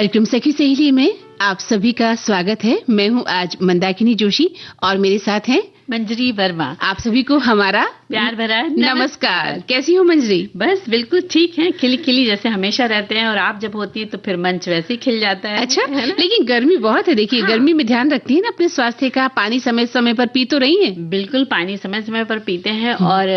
कार्यक्रम सखी सहेली में आप सभी का स्वागत है। मैं हूं आज मंदाकिनी जोशी और मेरे साथ हैं मंजरी वर्मा। आप सभी को हमारा प्यार भरा नमस्कार। कैसी हो मंजरी? बस बिल्कुल ठीक है, खिली खिली जैसे हमेशा रहते हैं, और आप जब होती है तो फिर मंच वैसे ही खिल जाता है। अच्छा, लेकिन गर्मी बहुत है। देखिए, गर्मी में ध्यान रखती है ना अपने स्वास्थ्य का। पानी समय समय पर पी तो रही है? बिल्कुल, पानी समय समय पर पीते हैं। और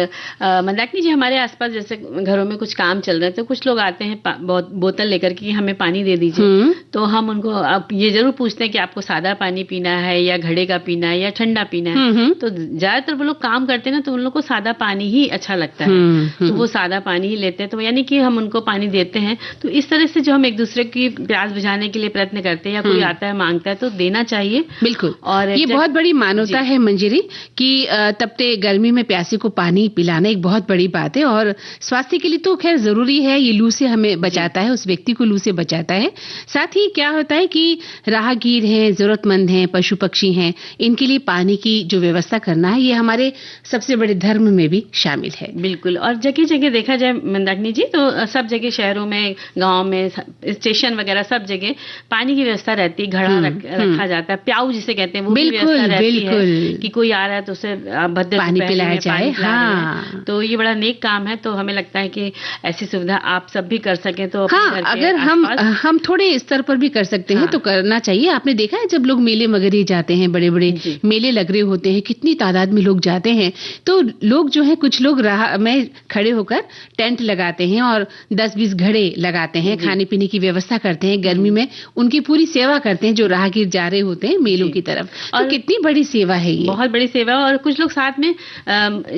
मंदाकिनी जी, हमारे आसपास जैसे घरों में कुछ काम चल रहे हैं तो कुछ लोग आते हैं बोतल लेकर के हमें पानी दे दीजिए, तो हम उनको अब ये जरूर पूछते हैं कि आपको सादा पानी पीना है या घड़े का पीना है या ठंडा पीना है। तो ज्यादातर वो लोग काम करते हैं ना, तो उन लोग को सादा पानी ही अच्छा लगता है, तो वो सादा पानी ही लेते हैं। तो यानी कि हम उनको पानी देते हैं। तो इस तरह से जो हम एक दूसरे की प्यास बुझाने के लिए प्रयत्न करते हैं, या कोई आता है मांगता है तो देना चाहिए। बिल्कुल, और ये बहुत बड़ी मानवता है मंजरी कि तपते गर्मी में प्यासे को पानी पिलाना एक बहुत बड़ी बात है। और स्वास्थ्य के लिए तो खैर जरूरी है, ये लू से हमें बचाता है, उस व्यक्ति को लू से बचाता है। साथ ही क्या होता है कि राहगीर हैं, जरूरतमंद हैं, पशु पक्षी हैं, इनके लिए पानी की जो व्यवस्था करना है, ये हमारे सबसे बड़े धर्म में भी शामिल है। बिल्कुल, और जगह जगह देखा जाए मंदाकिनी जी तो सब जगह, शहरों में, गांव में, स्टेशन वगैरह सब जगह पानी की व्यवस्था रहती है। घड़ा रखा जाता है, प्याऊ जिसे कहते हैं, वो भी व्यवस्था रहती है कि कोई आ रहा है तो उसे भद्दे पानी पिलाया जाए। हाँ, तो ये बड़ा नेक काम है। तो हमें लगता है कि ऐसी सुविधा आप सब भी कर सकें तो हाँ, अगर हम थोड़े स्तर पर भी कर सकते हैं तो करना चाहिए। आपने देखा है जब लोग मेले मगरी जाते हैं, बड़े बड़े मेले लग रहे होते हैं, कितनी तादाद में लोग जाते हैं, तो लोग जो है, कुछ लोग राह में खड़े होकर टेंट लगाते हैं और 10-20 घड़े लगाते हैं, खाने पीने की व्यवस्था करते हैं। गर्मी में उनकी पूरी सेवा करते हैं जो राहगीर जा रहे होते हैं मेलों की तरफ। तो कितनी बड़ी सेवा है ये, बहुत बड़ी सेवा। और कुछ लोग साथ में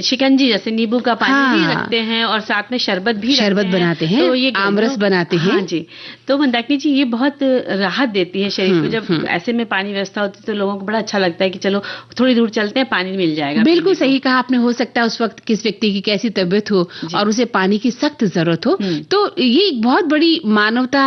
शिकंजी जैसे नींबू का पानी भी रखते हैं, और साथ में शरबत बनाते हैं, तो ये आमरस बनाते हैं। हाँ जी, तो मंदाकिनी जी ये बहुत राहत देती है शरीर को। जब ऐसे में पानी व्यवस्था होती है तो लोगों को बड़ा अच्छा लगता है कि चलो थोड़ी दूर चलते हैं, पानी मिल जाएगा। बिल्कुल सही कहा आपने। हो सकता है उस वक्त किस व्यक्ति की कैसी तबीयत हो और उसे पानी की सख्त जरूरत हो, तो ये एक बहुत बड़ी मानवता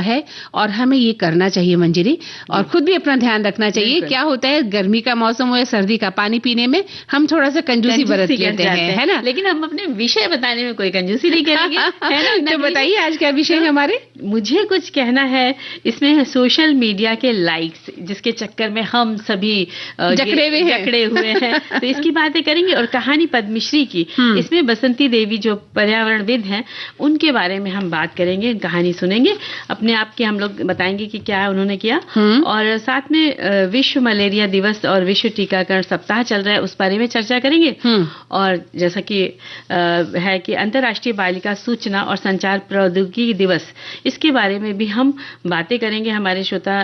है और हमें ये करना चाहिए मंजरी, और खुद भी अपना ध्यान रखना चाहिए। क्या होता है, गर्मी का मौसम हो या सर्दी का, पानी पीने में हम थोड़ा सा कंजूसी बरत लेते हैं, है ना? लेकिन हम अपने विषय बताने में कोई कंजूसी नहीं करेंगे, है ना? तो बताइए आज क्या विषय है हमारे? मुझे कुछ कहना है इसमें सोशल मीडिया के लाइक्स, जिसके चक्कर में हम सभी जकड़े हुए हैं, तो इसकी बातें करेंगे। और कहानी पद्मश्री की, इसमें बसंती देवी जो पर्यावरणविद हैं, उनके बारे में हम बात करेंगे, कहानी सुनेंगे, अपने आप की हम लोग बताएंगे कि क्या उन्होंने किया। और साथ में विश्व मलेरिया दिवस और विश्व टीकाकरण सप्ताह चल रहा है, उस बारे में चर्चा करेंगे। और जैसा कि है कि अंतर्राष्ट्रीय बालिका सूचना और संचार प्रौद्योगिकी दिवस, इसके बारे में भी हम बातें करेंगे। हमारे श्रोता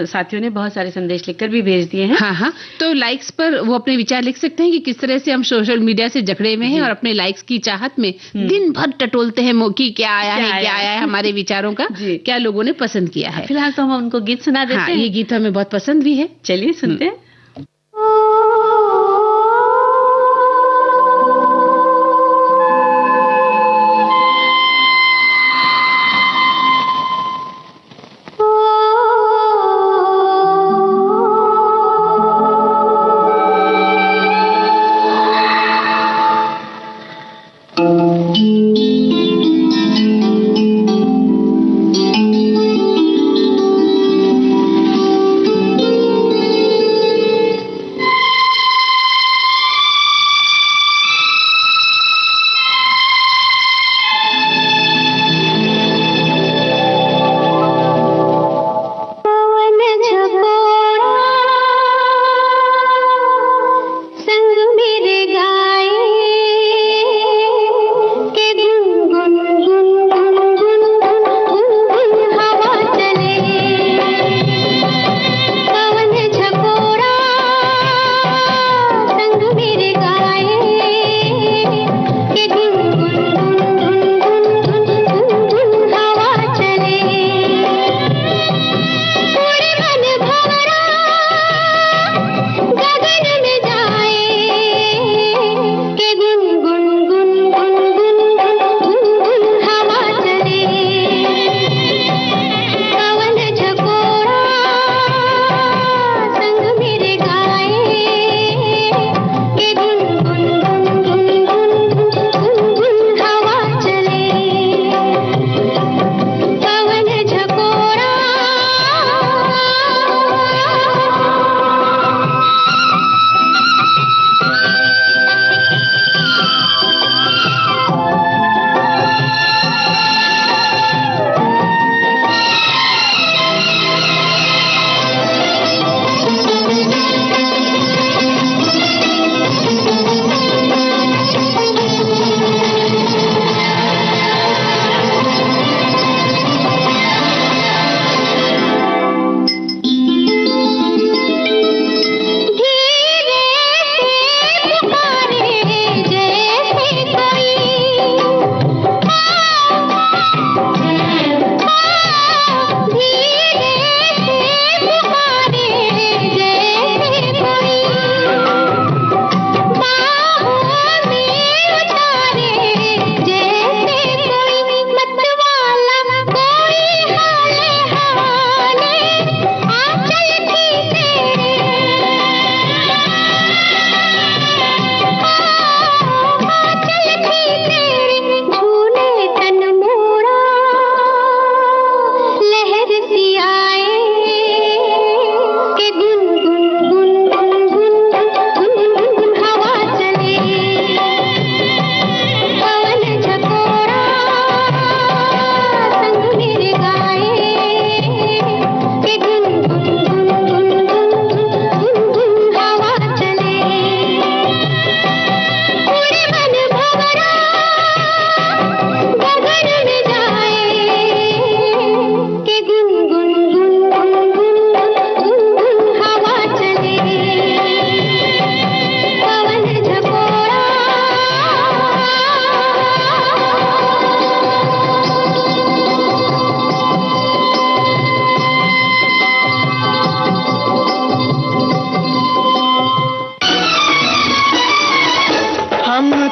साथियों ने बहुत सारे संदेश लिखकर भी भेज दिए हैं। हाँ, तो लाइक्स पर वो अपने विचार लिख सकते हैं कि किस तरह से हम सोशल मीडिया से जकड़े में हैं और अपने लाइक्स की चाहत में दिन भर टटोलते हैं कि क्या आया है हमारे विचारों का, क्या लोगों ने पसंद किया है। फिलहाल तो हम उनको गीत सुना देते हैं। ये गीत हमें बहुत पसंद भी है, चलिए सुनते हैं।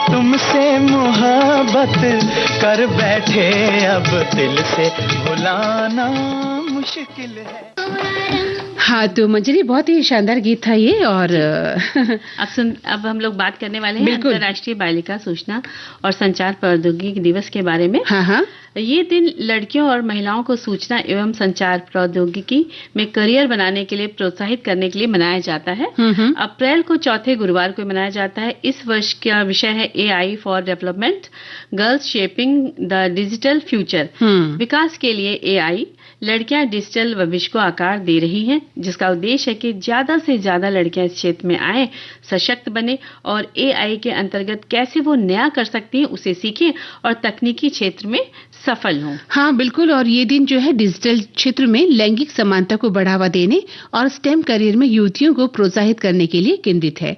तुमसे मोहब्बत कर बैठे, अब दिल से भुलाना मुश्किल है। हाँ, तो मंजरी बहुत ही शानदार गीत था ये। और अब हम लोग बात करने वाले हैं अंतर्राष्ट्रीय बालिका सूचना और संचार प्रौद्योगिकी दिवस के बारे में। हाँ हाँ, ये दिन लड़कियों और महिलाओं को सूचना एवं संचार प्रौद्योगिकी में करियर बनाने के लिए प्रोत्साहित करने के लिए मनाया जाता है। अप्रैल को चौथे गुरुवार को मनाया जाता है। इस वर्ष का विषय है AI for development, girls shaping the digital future. विकास के लिए AI, लड़कियां डिजिटल भविष्य को आकार दे रही हैं, जिसका उद्देश्य है कि ज्यादा से ज्यादा लड़कियां इस क्षेत्र में आए, सशक्त बने और AI के अंतर्गत कैसे वो नया कर सकती हैं उसे सीखें और तकनीकी क्षेत्र में सफल हों। हाँ बिल्कुल। और ये दिन जो है डिजिटल क्षेत्र में लैंगिक समानता को बढ़ावा देने और स्टेम करियर में युवतियों को प्रोत्साहित करने के लिए केंद्रित है।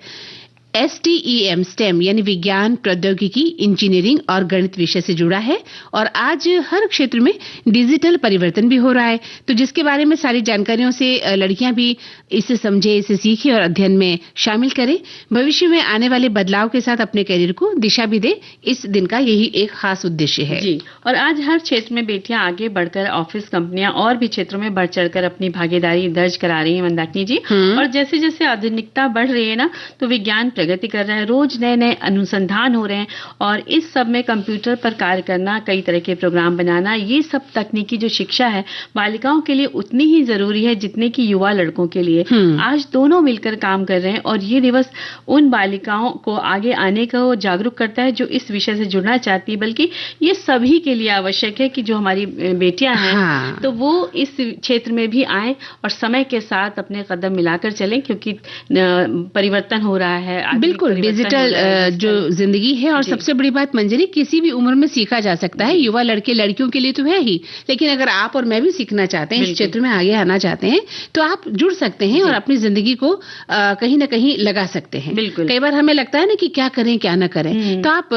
STEM यानी विज्ञान, प्रौद्योगिकी, इंजीनियरिंग और गणित विषय से जुड़ा है और आज हर क्षेत्र में डिजिटल परिवर्तन भी हो रहा है, तो जिसके बारे में सारी जानकारियों से लड़कियां भी इसे समझे, इसे सीखें और अध्ययन में शामिल करें। भविष्य में आने वाले बदलाव के साथ अपने करियर को दिशा भी दे, इस दिन का यही एक खास उद्देश्य है। जी, और आज हर क्षेत्र में बेटियां आगे बढ़कर ऑफिस, कंपनियां और भी क्षेत्रों में बढ़ चढ़कर अपनी भागीदारी दर्ज करा रही है मंदाकिनी जी। और जैसे जैसे आधुनिकता बढ़ रही है ना, तो विज्ञान प्रगति कर रहा है, रोज नए नए अनुसंधान हो रहे हैं और इस सब में कंप्यूटर पर कार्य करना, कई तरह के प्रोग्राम बनाना, ये सब तकनीकी जो शिक्षा है बालिकाओं के लिए उतनी ही जरूरी है जितने की युवा लड़कों के लिए। आज दोनों मिलकर काम कर रहे हैं और ये दिवस उन बालिकाओं को आगे आने को जागरूक करता है जो इस विषय से जुड़ना चाहती है, बल्कि ये सभी के लिए आवश्यक है कि जो हमारी बेटियां हैं तो वो इस क्षेत्र में भी आए और समय के साथ अपने कदम मिलाकर चलें, क्योंकि परिवर्तन हो रहा है। बिल्कुल, डिजिटल जो जिंदगी है। और सबसे बड़ी बात मंजरी, किसी भी उम्र में सीखा जा सकता है। युवा लड़के लड़कियों के लिए तो है ही, लेकिन अगर आप और मैं भी सीखना चाहते हैं, इस क्षेत्र में आगे आना चाहते हैं, तो आप जुड़ सकते हैं और अपनी जिंदगी को कहीं ना कहीं लगा सकते हैं। कई बार हमें लगता है ना कि क्या करें क्या ना करें, तो आप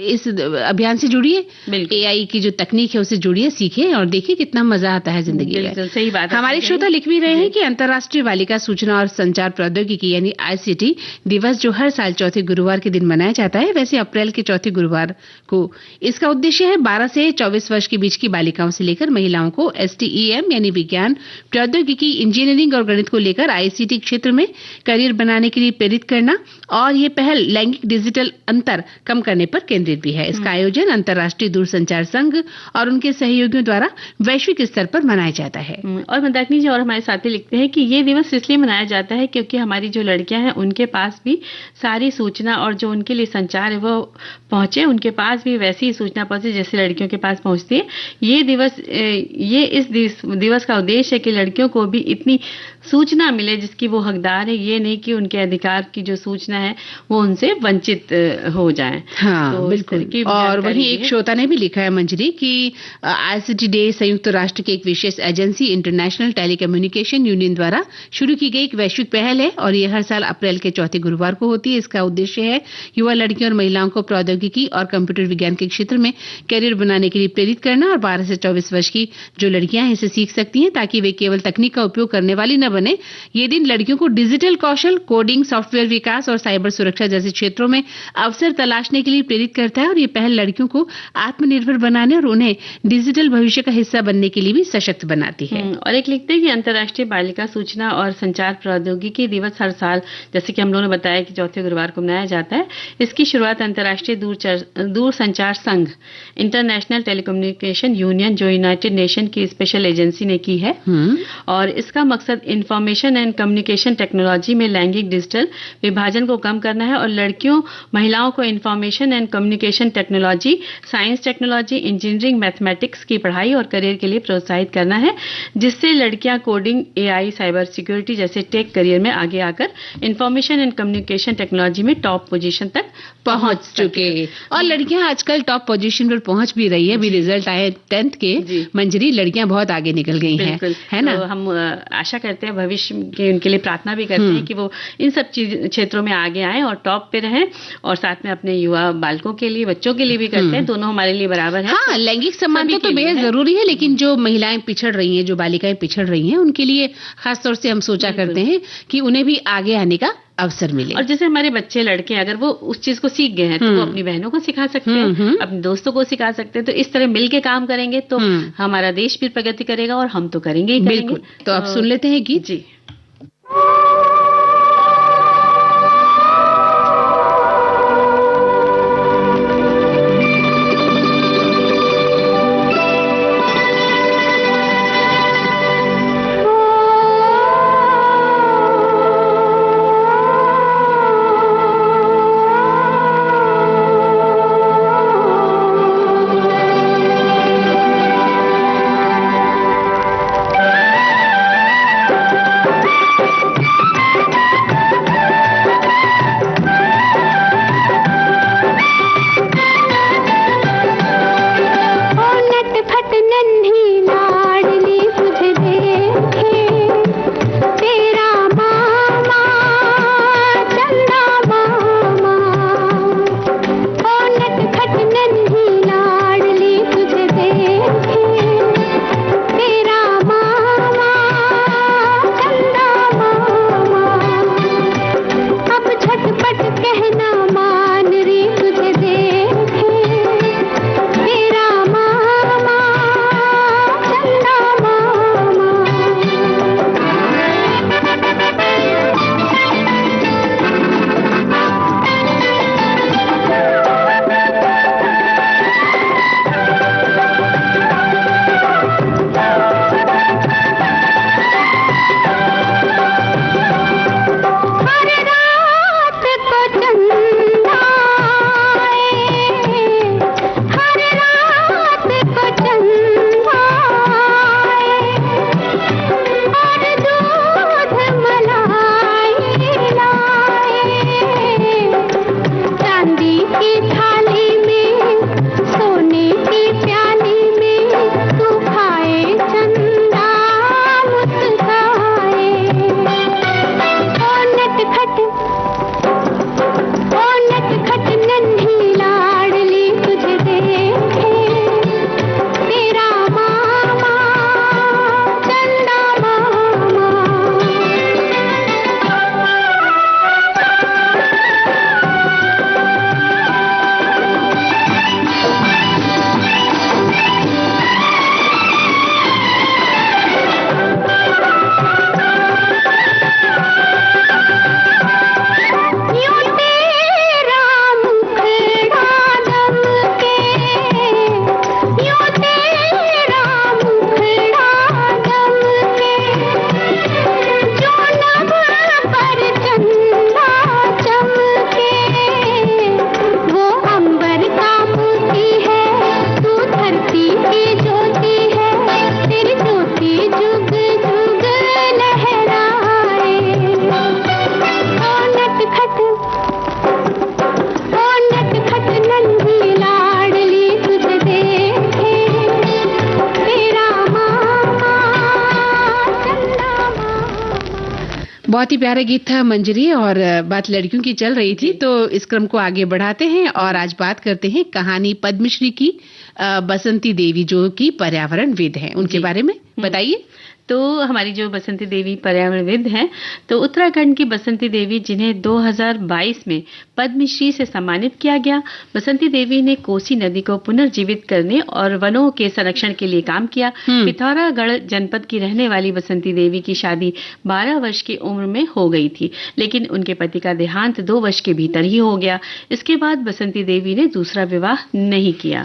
इस अभियान से जुड़िए, AI की जो तकनीक है उससे जुड़िए, सीखिए और देखिए कितना मजा आता है जिंदगी में। सही बात है। हमारे श्रोता लिख भी रहे हैं कि अंतर्राष्ट्रीय बालिका सूचना और संचार प्रौद्योगिकी यानी ICT दिवस जो हर साल चौथे गुरुवार के दिन मनाया जाता है, वैसे अप्रैल के चौथे गुरुवार को इसका उद्देश्य है 12 से 24 वर्ष के बीच की बालिकाओं से लेकर महिलाओं को STEM यानी विज्ञान, प्रौद्योगिकी, इंजीनियरिंग और गणित को लेकर ICT क्षेत्र में करियर बनाने के लिए प्रेरित करना। और ये पहल लैंगिक डिजिटल अंतर कम करने पर केंद्रित भी है। इसका आयोजन अंतर्राष्ट्रीय दूरसंचार संघ और उनके सहयोगियों द्वारा वैश्विक स्तर पर मनाया जाता है। और मंदाकिनी जी और हमारे साथी लिखते हैं कि ये दिवस इसलिए मनाया जाता है क्योंकि हमारी जो लड़कियां हैं उनके पास भी सारी सूचना और जो उनके लिए संचार है वो पहुंचे, उनके पास भी वैसी ही सूचना पहुंचे जैसे लड़कियों के पास पहुंचती है। ये इस दिवस का उद्देश्य है कि लड़कियों को भी इतनी सूचना मिले जिसकी वो हकदार है, ये नहीं कि उनके अधिकार की जो सूचना है वो उनसे वंचित हो जाए। हाँ तो बिल्कुल। और वहीं एक श्रोता ने भी लिखा है मंजरी कि ICT डे संयुक्त राष्ट्र की एक विशेष एजेंसी इंटरनेशनल टेलीकम्युनिकेशन यूनियन द्वारा शुरू की गई एक वैश्विक पहल है और ये हर साल अप्रैल के चौथे गुरुवार को होती है। इसका उद्देश्य है युवा लड़कियों और महिलाओं को प्रौद्योगिकी और कंप्यूटर विज्ञान के क्षेत्र में करियर बनाने के लिए प्रेरित करना। और 12 से 24 वर्ष की जो लड़कियां हैं इसे सीख सकती हैं ताकि वे केवल तकनीक का उपयोग करने वाली न बने। ये दिन लड़कियों को डिजिटल कौशल, कोडिंग, सॉफ्टवेयर विकास और साइबर सुरक्षा जैसे क्षेत्रों में अवसर तलाशने के लिए प्रेरित करता है। और ये पहल लड़कियों को आत्मनिर्भर बनाने और उन्हें डिजिटल भविष्य का हिस्सा बनने के लिए भी सशक्त बनाती है। और एक लिखते हैं कि अंतर्राष्ट्रीय बालिका सूचना और संचार प्रौद्योगिकी दिवस हर साल, जैसे कि हम लोगों ने बताया कि चौथे गुरुवार को मनाया जाता है। इसकी शुरुआत अंतर्राष्ट्रीय दूरसंचार संघ इंटरनेशनल टेलीकम्युनिकेशन यूनियन जो यूनाइटेड नेशन की स्पेशल एजेंसी ने की है। और इसका मकसद इंफॉर्मेशन एंड कम्युनिकेशन टेक्नोलॉजी में लैंगिक डिजिटल विभाजन को कम करना है और लड़कियों महिलाओं को information and communication technology, science technology, engineering, mathematics की पढ़ाई और करियर के लिए प्रोत्साहित करना है, जिससे लड़कियां कोडिंग, AI, साइबर सिक्योरिटी जैसे टेक करियर में आगे आकर इंफॉर्मेशन एंड कम्युनिकेशन टेक्नोलॉजी में टॉप पोजीशन तक पहुंच चुके। और लड़कियां आजकल टॉप पोजीशन पर पहुंच भी रही है। अभी रिजल्ट आए 10th के, मंजरी लड़कियां बहुत आगे निकल गई हैं, है ना। तो हम आशा करते हैं, भविष्य के उनके लिए प्रार्थना भी करते हैं कि वो इन सब क्षेत्रों में आगे आए और टॉप पे रहें और साथ में अपने युवा बालकों के लिए, बच्चों के लिए भी करते हैं। दोनों हमारे लिए बराबर है। हाँ, लैंगिक समानता तो बेहद जरूरी है, लेकिन जो महिलाएं पिछड़ रही हैं, जो बालिकाएं पिछड़ रही हैं, उनके लिए खास तौर से हम सोचा करते हैं कि उन्हें भी आगे आने का अवसर मिले। और जैसे हमारे बच्चे लड़के अगर वो उस चीज को सीख गए हैं तो वो अपनी बहनों को सिखा सकते हैं, अपने दोस्तों को सिखा सकते हैं। तो इस तरह मिलके काम करेंगे तो हमारा देश भी प्रगति करेगा और हम तो करेंगे ही करेंगे। बिल्कुल। तो आप सुन लेते हैं गीत। जी। बहुत ही प्यारा गीत था मंजरी। और बात लड़कियों की चल रही थी तो इस क्रम को आगे बढ़ाते हैं और आज बात करते हैं कहानी पद्मश्री की बसंती देवी जो कि पर्यावरणविद हैं, उनके बारे में बताइए। तो हमारी जो बसंती देवी पर्यावरणविद हैं, तो उत्तराखंड की बसंती देवी जिन्हें 2022 में पद्मश्री से सम्मानित किया गया। बसंती देवी ने कोसी नदी को पुनर्जीवित करने और वनों के संरक्षण के लिए काम किया। पिथौरागढ़ जनपद की रहने वाली बसंती देवी की शादी 12 वर्ष की उम्र में हो गई थी, लेकिन उनके पति का देहांत 2 वर्ष के भीतर ही हो गया। इसके बाद बसंती देवी ने दूसरा विवाह नहीं किया।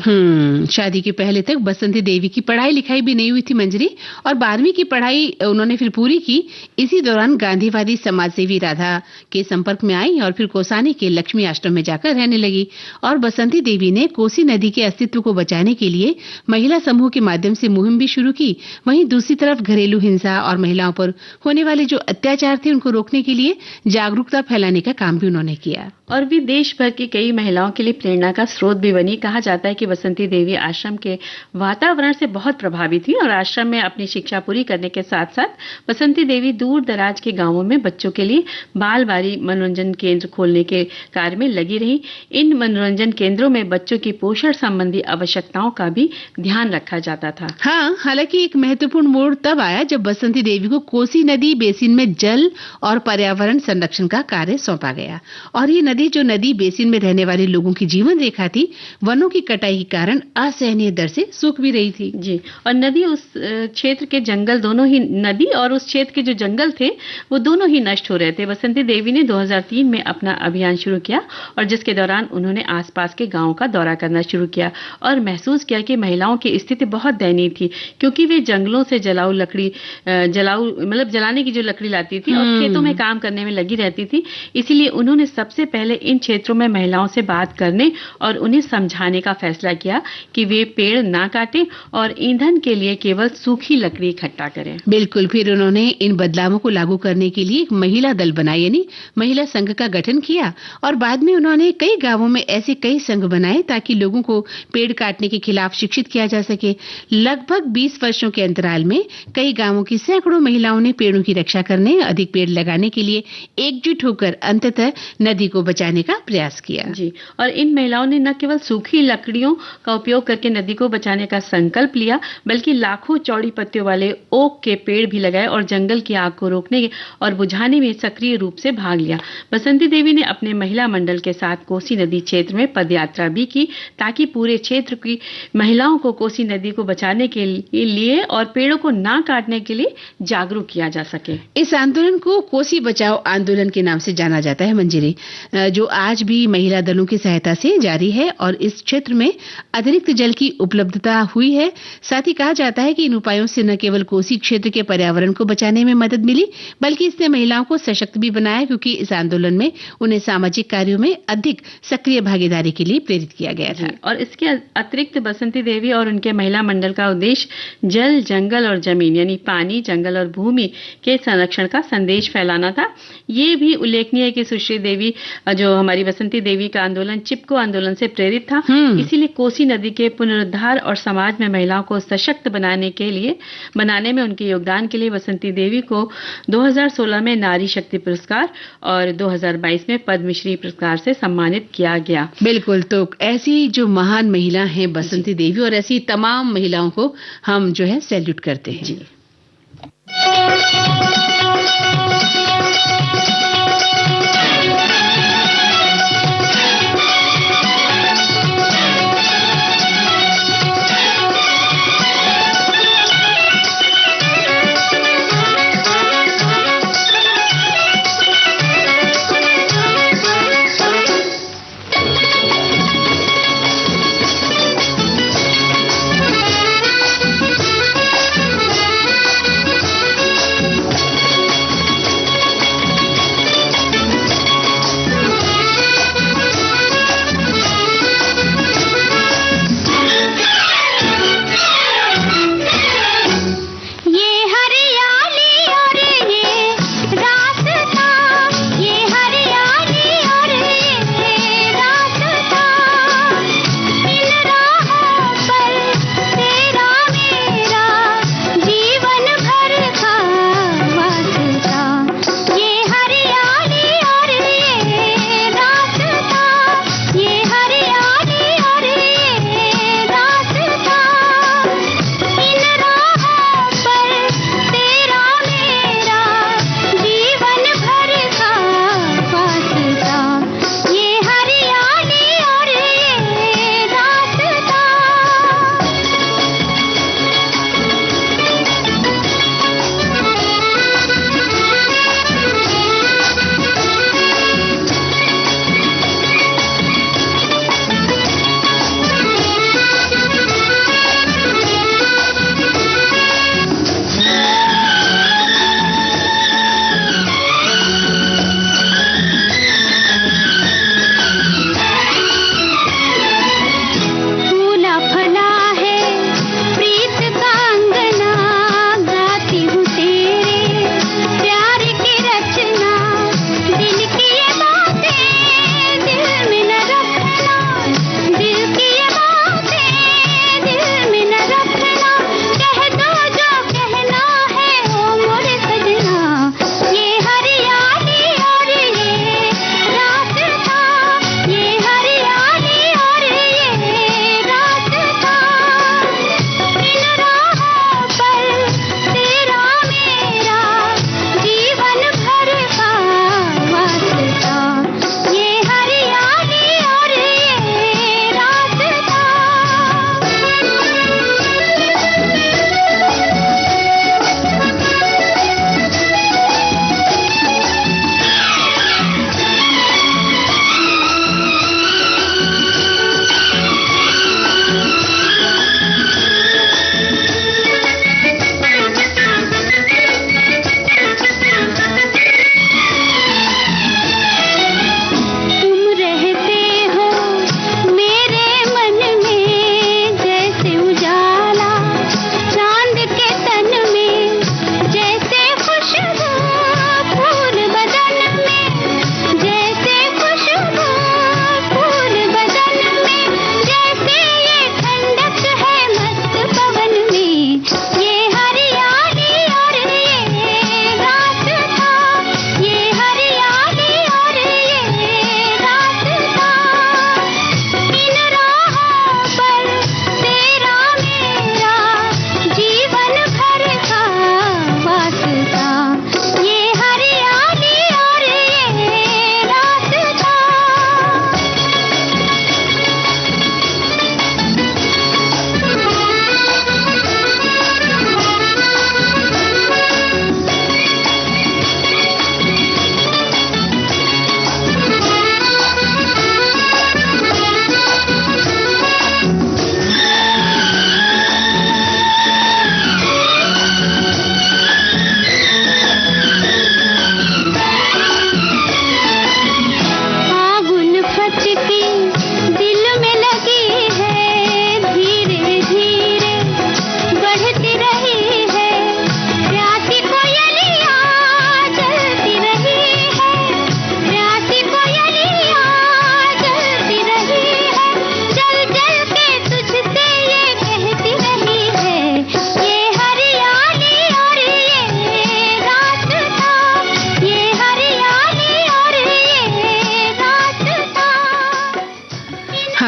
शादी के पहले तक बसंती देवी की पढ़ाई लिखाई भी नहीं हुई थी मंजरी, और 12वीं की पढ़ाई उन्होंने फिर पूरी की। इसी दौरान गांधीवादी समाजसेवी राधा के संपर्क में आई और फिर कोसानी के लक्ष्मी आश्रम में जाकर रहने लगी। और बसंती देवी ने कोसी नदी के अस्तित्व को बचाने के लिए महिला समूह के माध्यम से मुहिम भी शुरू की। वहीं दूसरी तरफ घरेलू हिंसा और महिलाओं पर होने वाले जो अत्याचार थे उनको रोकने के लिए जागरूकता फैलाने का काम भी उन्होंने किया। और भी देश भर की कई महिलाओं के लिए प्रेरणा का स्रोत भी बनी। कहा जाता है कि बसंती देवी आश्रम के वातावरण से बहुत प्रभावित हुई और आश्रम में अपनी शिक्षा पूरी करने के साथ साथ बसंती देवी दूर दराज के गांवों में बच्चों के लिए बाल बारी मनोरंजन केंद्र खोलने के कार्य में लगी रही। इन मनोरंजन केंद्रों में बच्चों की पोषण संबंधी आवश्यकताओं का भी ध्यान रखा जाता था। हाँ, हालांकि एक महत्वपूर्ण मोड़ तब आया जब बसंती देवी को कोसी नदी बेसिन में जल और पर्यावरण संरक्षण का कार्य सौंपा गया। और ये नदी जो नदी बेसिन में रहने वाले लोगों की जीवन रेखा थी, वनों की कटाई के कारण असहनीय दर से सूख भी रही थी। जी, और नदी उस क्षेत्र के जंगल दोनों ही, नदी और उस क्षेत्र के जो जंगल थे वो दोनों ही नष्ट हो रहे थे। बसंती देवी ने 2003 में अपना अभियान शुरू किया और जिसके दौरान उन्होंने आसपास के गांवों का दौरा करना शुरू किया और महसूस किया कि महिलाओं की स्थिति बहुत दयनीय थी, क्योंकि वे जंगलों से जलाऊ लकड़ी मतलब जलाने की जो लकड़ी लाती थी और खेतों में काम करने में लगी रहती थी। इसीलिए उन्होंने सबसे पहले इन क्षेत्रों में महिलाओं से बात करने और उन्हें समझाने का फैसला किया कि वे पेड़ ना काटें और ईंधन के लिए केवल सूखी लकड़ी इकट्ठा करें। बिल्कुल। फिर उन्होंने इन बदलावों को लागू करने के लिए एक महिला दल बनाया, यानी महिला संघ का गठन किया और बाद में उन्होंने कई गांवों में ऐसे कई संघ बनाए ताकि लोगों को पेड़ काटने के खिलाफ शिक्षित किया जा सके। लगभग 20 वर्षों के अंतराल में कई गांवों की सैकड़ों महिलाओं ने पेड़ों की रक्षा करने, अधिक पेड़ लगाने के लिए एकजुट होकर अंततः नदी को बचाने का प्रयास किया। जी, और इन महिलाओं ने न केवल सूखी लकड़ियों का उपयोग करके नदी को बचाने का संकल्प लिया, बल्कि लाखों चौड़ी पत्तियों वाले ओक के पेड़ भी लगाए और जंगल की आग को रोकने और बुझाने में सक्रिय रूप से भाग लिया। बसंती देवी ने अपने महिला मंडल के साथ कोसी नदी क्षेत्र में पदयात्रा भी की ताकि पूरे क्षेत्र की महिलाओं को कोसी नदी को बचाने के लिए और पेड़ों को ना काटने के लिए जागरूक किया जा सके। इस आंदोलन को कोसी बचाओ आंदोलन के नाम से जाना जाता है मंजरी, जो आज भी महिला दलों की सहायता से जारी है और इस क्षेत्र में अतिरिक्त जल की उपलब्धता हुई है। साथ ही कहा जाता है कि इन उपायों से न केवल कोसी क्षेत्र के पर्यावरण को बचाने में मदद मिली, बल्कि इसने महिलाओं को सशक्त भी बनाया, क्योंकि इस आंदोलन में उन्हें सामाजिक कार्यों में अधिक सक्रिय भागीदारी के लिए प्रेरित किया गया था। और इसके अतिरिक्त बसंती देवी और उनके महिला मंडल का उद्देश्य जल, जंगल और जमीन यानी पानी, जंगल और भूमि के संरक्षण का संदेश फैलाना था। ये भी उल्लेखनीय है कि सुश्री देवी, जो हमारी बसंती देवी का आंदोलन चिपको आंदोलन से प्रेरित था। इसीलिए कोसी नदी के पुनरुद्धार और समाज में महिलाओं को सशक्त बनाने में उनके योगदान के लिए बसंती देवी को 2016 में नारी शक्ति पुरस्कार और 2022 में पद्मश्री पुरस्कार से सम्मानित किया गया। बिल्कुल। तो ऐसी जो महान महिला हैं बसंती देवी, और ऐसी तमाम महिलाओं को हम जो है सैल्यूट करते हैं। जी।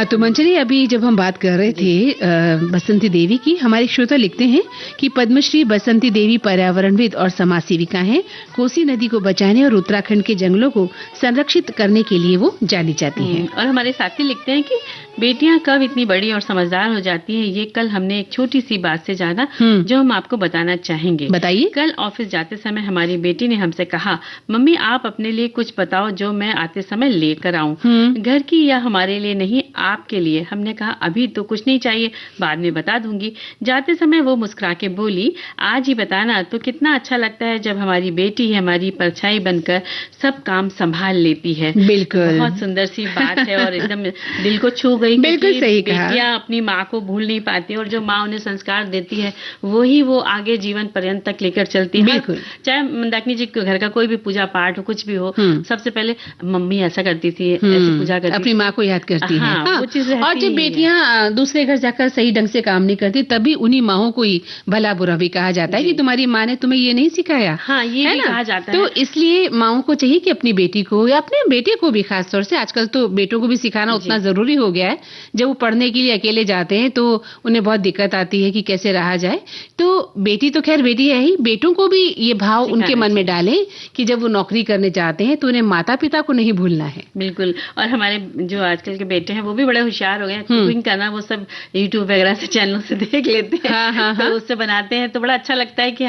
तो मंजरी, अभी जब हम बात कर रहे थे बसंती देवी की, हमारे श्रोता लिखते हैं कि पद्मश्री बसंती देवी पर्यावरणविद और समाज सेविका हैं। कोसी नदी को बचाने और उत्तराखंड के जंगलों को संरक्षित करने के लिए वो जानी जाती हैं। और हमारे साथी लिखते हैं कि बेटियां कब इतनी बड़ी और समझदार हो जाती हैं, ये कल हमने एक छोटी सी बात से जाना जो हम आपको बताना चाहेंगे। बताइए। कल ऑफिस जाते समय हमारी बेटी ने हमसे कहा, मम्मी आप अपने लिए कुछ बताओ जो मैं आते समय लेकर आऊं, घर की या हमारे लिए नहीं, आपके लिए। हमने कहा अभी तो कुछ नहीं चाहिए, बाद में बता दूंगी। जाते समय वो मुस्कुरा के बोली, आज ही बताना। तो कितना अच्छा लगता है जब हमारी बेटी हमारी परछाई बनकर सब काम संभाल लेती है। बिल्कुल, बहुत सुंदर सी बात है और एकदम दिल को छू गई। बिल्कुल सही कहा। बेटियां अपनी माँ को भूल नहीं पाती और जो माँ उन्हें संस्कार देती है वही वो आगे जीवन पर्यंत तक लेकर चलती है। बिल्कुल। चाहे मंदाकिनी जी के घर का कोई भी पूजा पाठ हो, कुछ भी हो, सबसे पहले मम्मी ऐसा करती थी, ऐसी पूजा करती, अपनी माँ को याद करती है। हाँ, वो चीज रहती और जब बेटियां दूसरे घर जाकर सही ढंग से काम नहीं करती, तभी उन्हीं माँओं को ही भला बुरा भी कहा जाता है कि तुम्हारी माँ ने तुम्हें ये नहीं सिखाया। हाँ, ये भी कहा जाता है। तो इसलिए माँओं को चाहिए कि अपनी बेटी को या अपने बेटे को भी, खास तौर से आजकल तो बेटों को भी सिखाना उतना जरूरी हो गया है। जब वो पढ़ने के लिए अकेले जाते हैं तो उन्हें बहुत दिक्कत आती है कि कैसे रहा जाए। तो बेटी तो खैर बेटी है ही, बेटों को भी ये भाव उनके मन में डालें कि जब वो नौकरी करने जाते हैं तो उन्हें माता पिता को नहीं भूलना है। बिल्कुल। और हमारे जो आजकल के बेटे हैं वो भी बड़े होशियार हो गए हैं। कुकिंग करना वो सब यूट्यूब वगैरह से चैनलों से देख लेते हैं। तो उससे बनाते हैं तो बड़ा अच्छा लगता है कि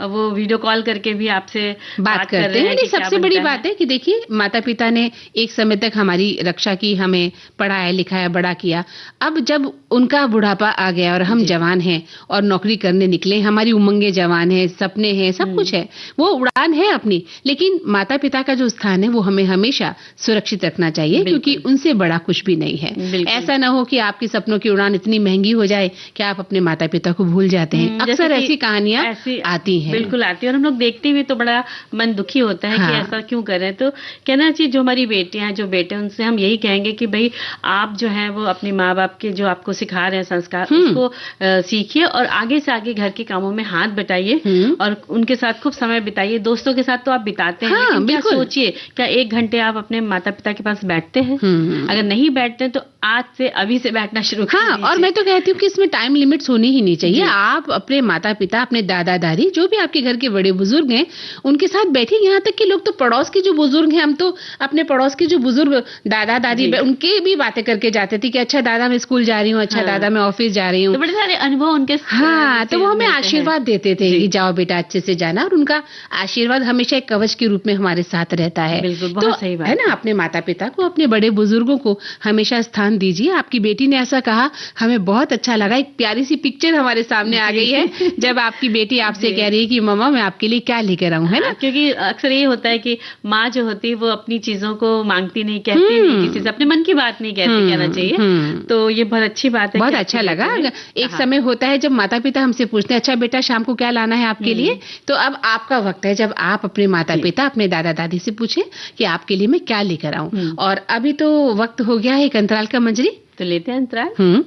वो वीडियो कॉल करके भी आपसे बात कर रहे हैं। सबसे बड़ी बात है कि देखिए, माता पिता ने एक समय तक हमारी रक्षा की, हमें पढ़ाया लिखाया, बड़ा किया। अब जब उनका बुढ़ापा आ गया और हम जवान हैं और नौकरी करने निकले, हमारी उमंगे जवान है, सपने हैं, सब कुछ है, वो उड़ान है अपनी, लेकिन माता पिता का जो स्थान है वो हमें हमेशा सुरक्षित रखना चाहिए, क्योंकि उनसे बड़ा कुछ भी नहीं है। ऐसा ना हो कि आपके सपनों की उड़ान इतनी महंगी हो जाए कि आप अपने माता पिता को भूल जाते हैं। अक्सर ऐसी कहानियां आती हैं। बिल्कुल आती है और हम लोग देखते हुए तो बड़ा मन दुखी होता है कि ऐसा क्यों कर रहे हैं। तो कहना चाहिए जो हमारी बेटियां, जो बेटे, उनसे हम यही कहेंगे कि भाई आप जो है वो अपने माँ बाप के जो आपको सिखा रहे हैं संस्कार, उसको सीखिए और आगे से आगे घर के कामों में हाथ बटाइए और उनके साथ खूब समय बिताइए। दोस्तों के साथ तो आप बिताते हैं, लेकिन क्या सोचिए, क्या 1 घंटे आप अपने माता पिता के पास बैठते हैं? अगर नहीं बैठते हैं तो आज से, अभी से बैठना शुरू कर दीजिए। और मैं तो कहती हूँ कि इसमें टाइम लिमिट्स होनी ही नहीं चाहिए। आप अपने माता पिता, अपने दादा दादी, जो भी आपके घर के बड़े बुजुर्ग हैं, उनके साथ बैठिए। यहाँ तक कि लोग तो पड़ोस के जो बुजुर्ग हैं, हम तो अपने पड़ोस के जो बुजुर्ग दादा दादी, उनके भी बातें करके जाते थे कि अच्छा दादा मैं स्कूल जा रही हूँ, अच्छा दादा मैं ऑफिस जा रही हूँ। तो बड़े सारे अनुभव उनके तो वो हमें आशीर्वाद देते थे कि जाओ बेटा अच्छे से जाना, और उनका आशीर्वाद हमेशा एक कवच के रूप में हमारे साथ रहता है। बिल्कुल, बहुत सही बात है ना। अपने माता पिता को, अपने बड़े बुजुर्गों को हमेशा स्थान दीजिए। आपकी बेटी ने ऐसा कहा, हमें बहुत अच्छा लगा। एक प्यारी सी पिक्चर हमारे सामने आ गई है जब आपकी बेटी आपसे कह रही है कि मम्मा मैं आपके लिए क्या लेकर आऊं, है ना। क्योंकि अक्सर ये होता है कि माँ जो होती है वो अपनी चीजों को मांगती नहीं, कहती नहीं, किसी से अपने मन की बात नहीं कहती, कहना चाहिए। तो ये बहुत अच्छी बात है, बहुत अच्छा लगा। एक समय होता है जब माता पिता हमसे पूछते हैं, अच्छा बेटा शाम को क्या लाना है आपके लिए। तो अब आपका वक्त है जब आप अपने माता पिता, अपने दादा दादी से पूछें कि आपके लिए मैं क्या लेकर आऊं। और अभी तो वक्त हो गया है एक अंतराल का मंजरी, तो लेते हैं अंतराल।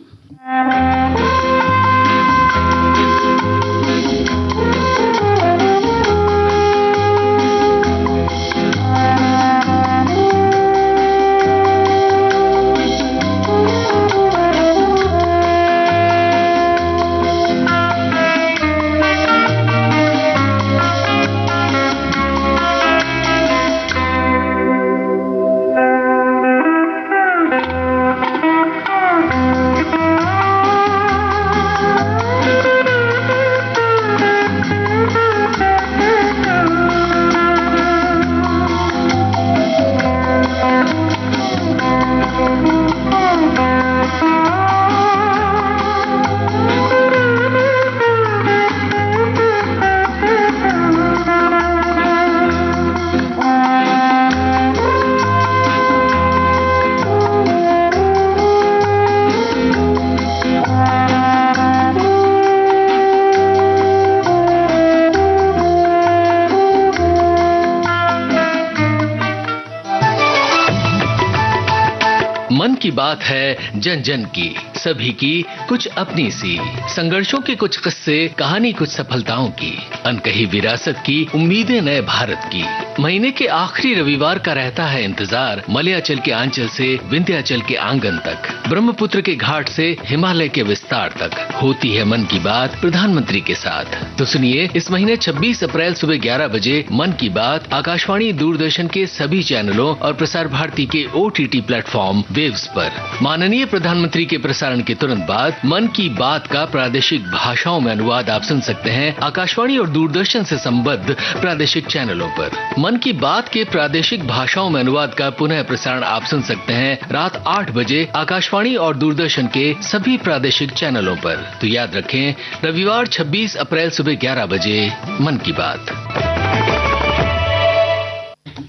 की बात है जन जन की, सभी की कुछ अपनी सी, संघर्षों के कुछ किस्से, कहानी कुछ सफलताओं की, अनकही विरासत की, उम्मीदें नए भारत की। महीने के आखिरी रविवार का रहता है इंतजार, मलयाचल के आंचल से विंध्याचल के आंगन तक, ब्रह्मपुत्र के घाट से हिमालय के विस्तार तक होती है मन की बात प्रधानमंत्री के साथ। तो सुनिए, इस महीने 26 अप्रैल सुबह 11 बजे मन की बात आकाशवाणी, दूरदर्शन के सभी चैनलों और प्रसार भारती के OTT प्लेटफॉर्म वेव्स पर। माननीय प्रधानमंत्री के प्रसारण के तुरंत बाद मन की बात का प्रादेशिक भाषाओं में अनुवाद आप सुन सकते हैं आकाशवाणी और दूरदर्शन से संबद्ध प्रादेशिक चैनलों पर। मन की बात के प्रादेशिक भाषाओं में अनुवाद का पुनः प्रसारण आप सुन सकते हैं रात 8 बजे आकाशवाणी और दूरदर्शन के सभी प्रादेशिक चैनलों पर। तो याद रखें, रविवार 26 अप्रैल सुबह 11 बजे मन की बात।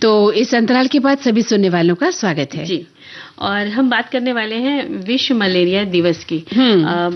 तो इस अंतराल के बाद सभी सुनने वालों का स्वागत है जी। और हम बात करने वाले हैं विश्व मलेरिया दिवस की।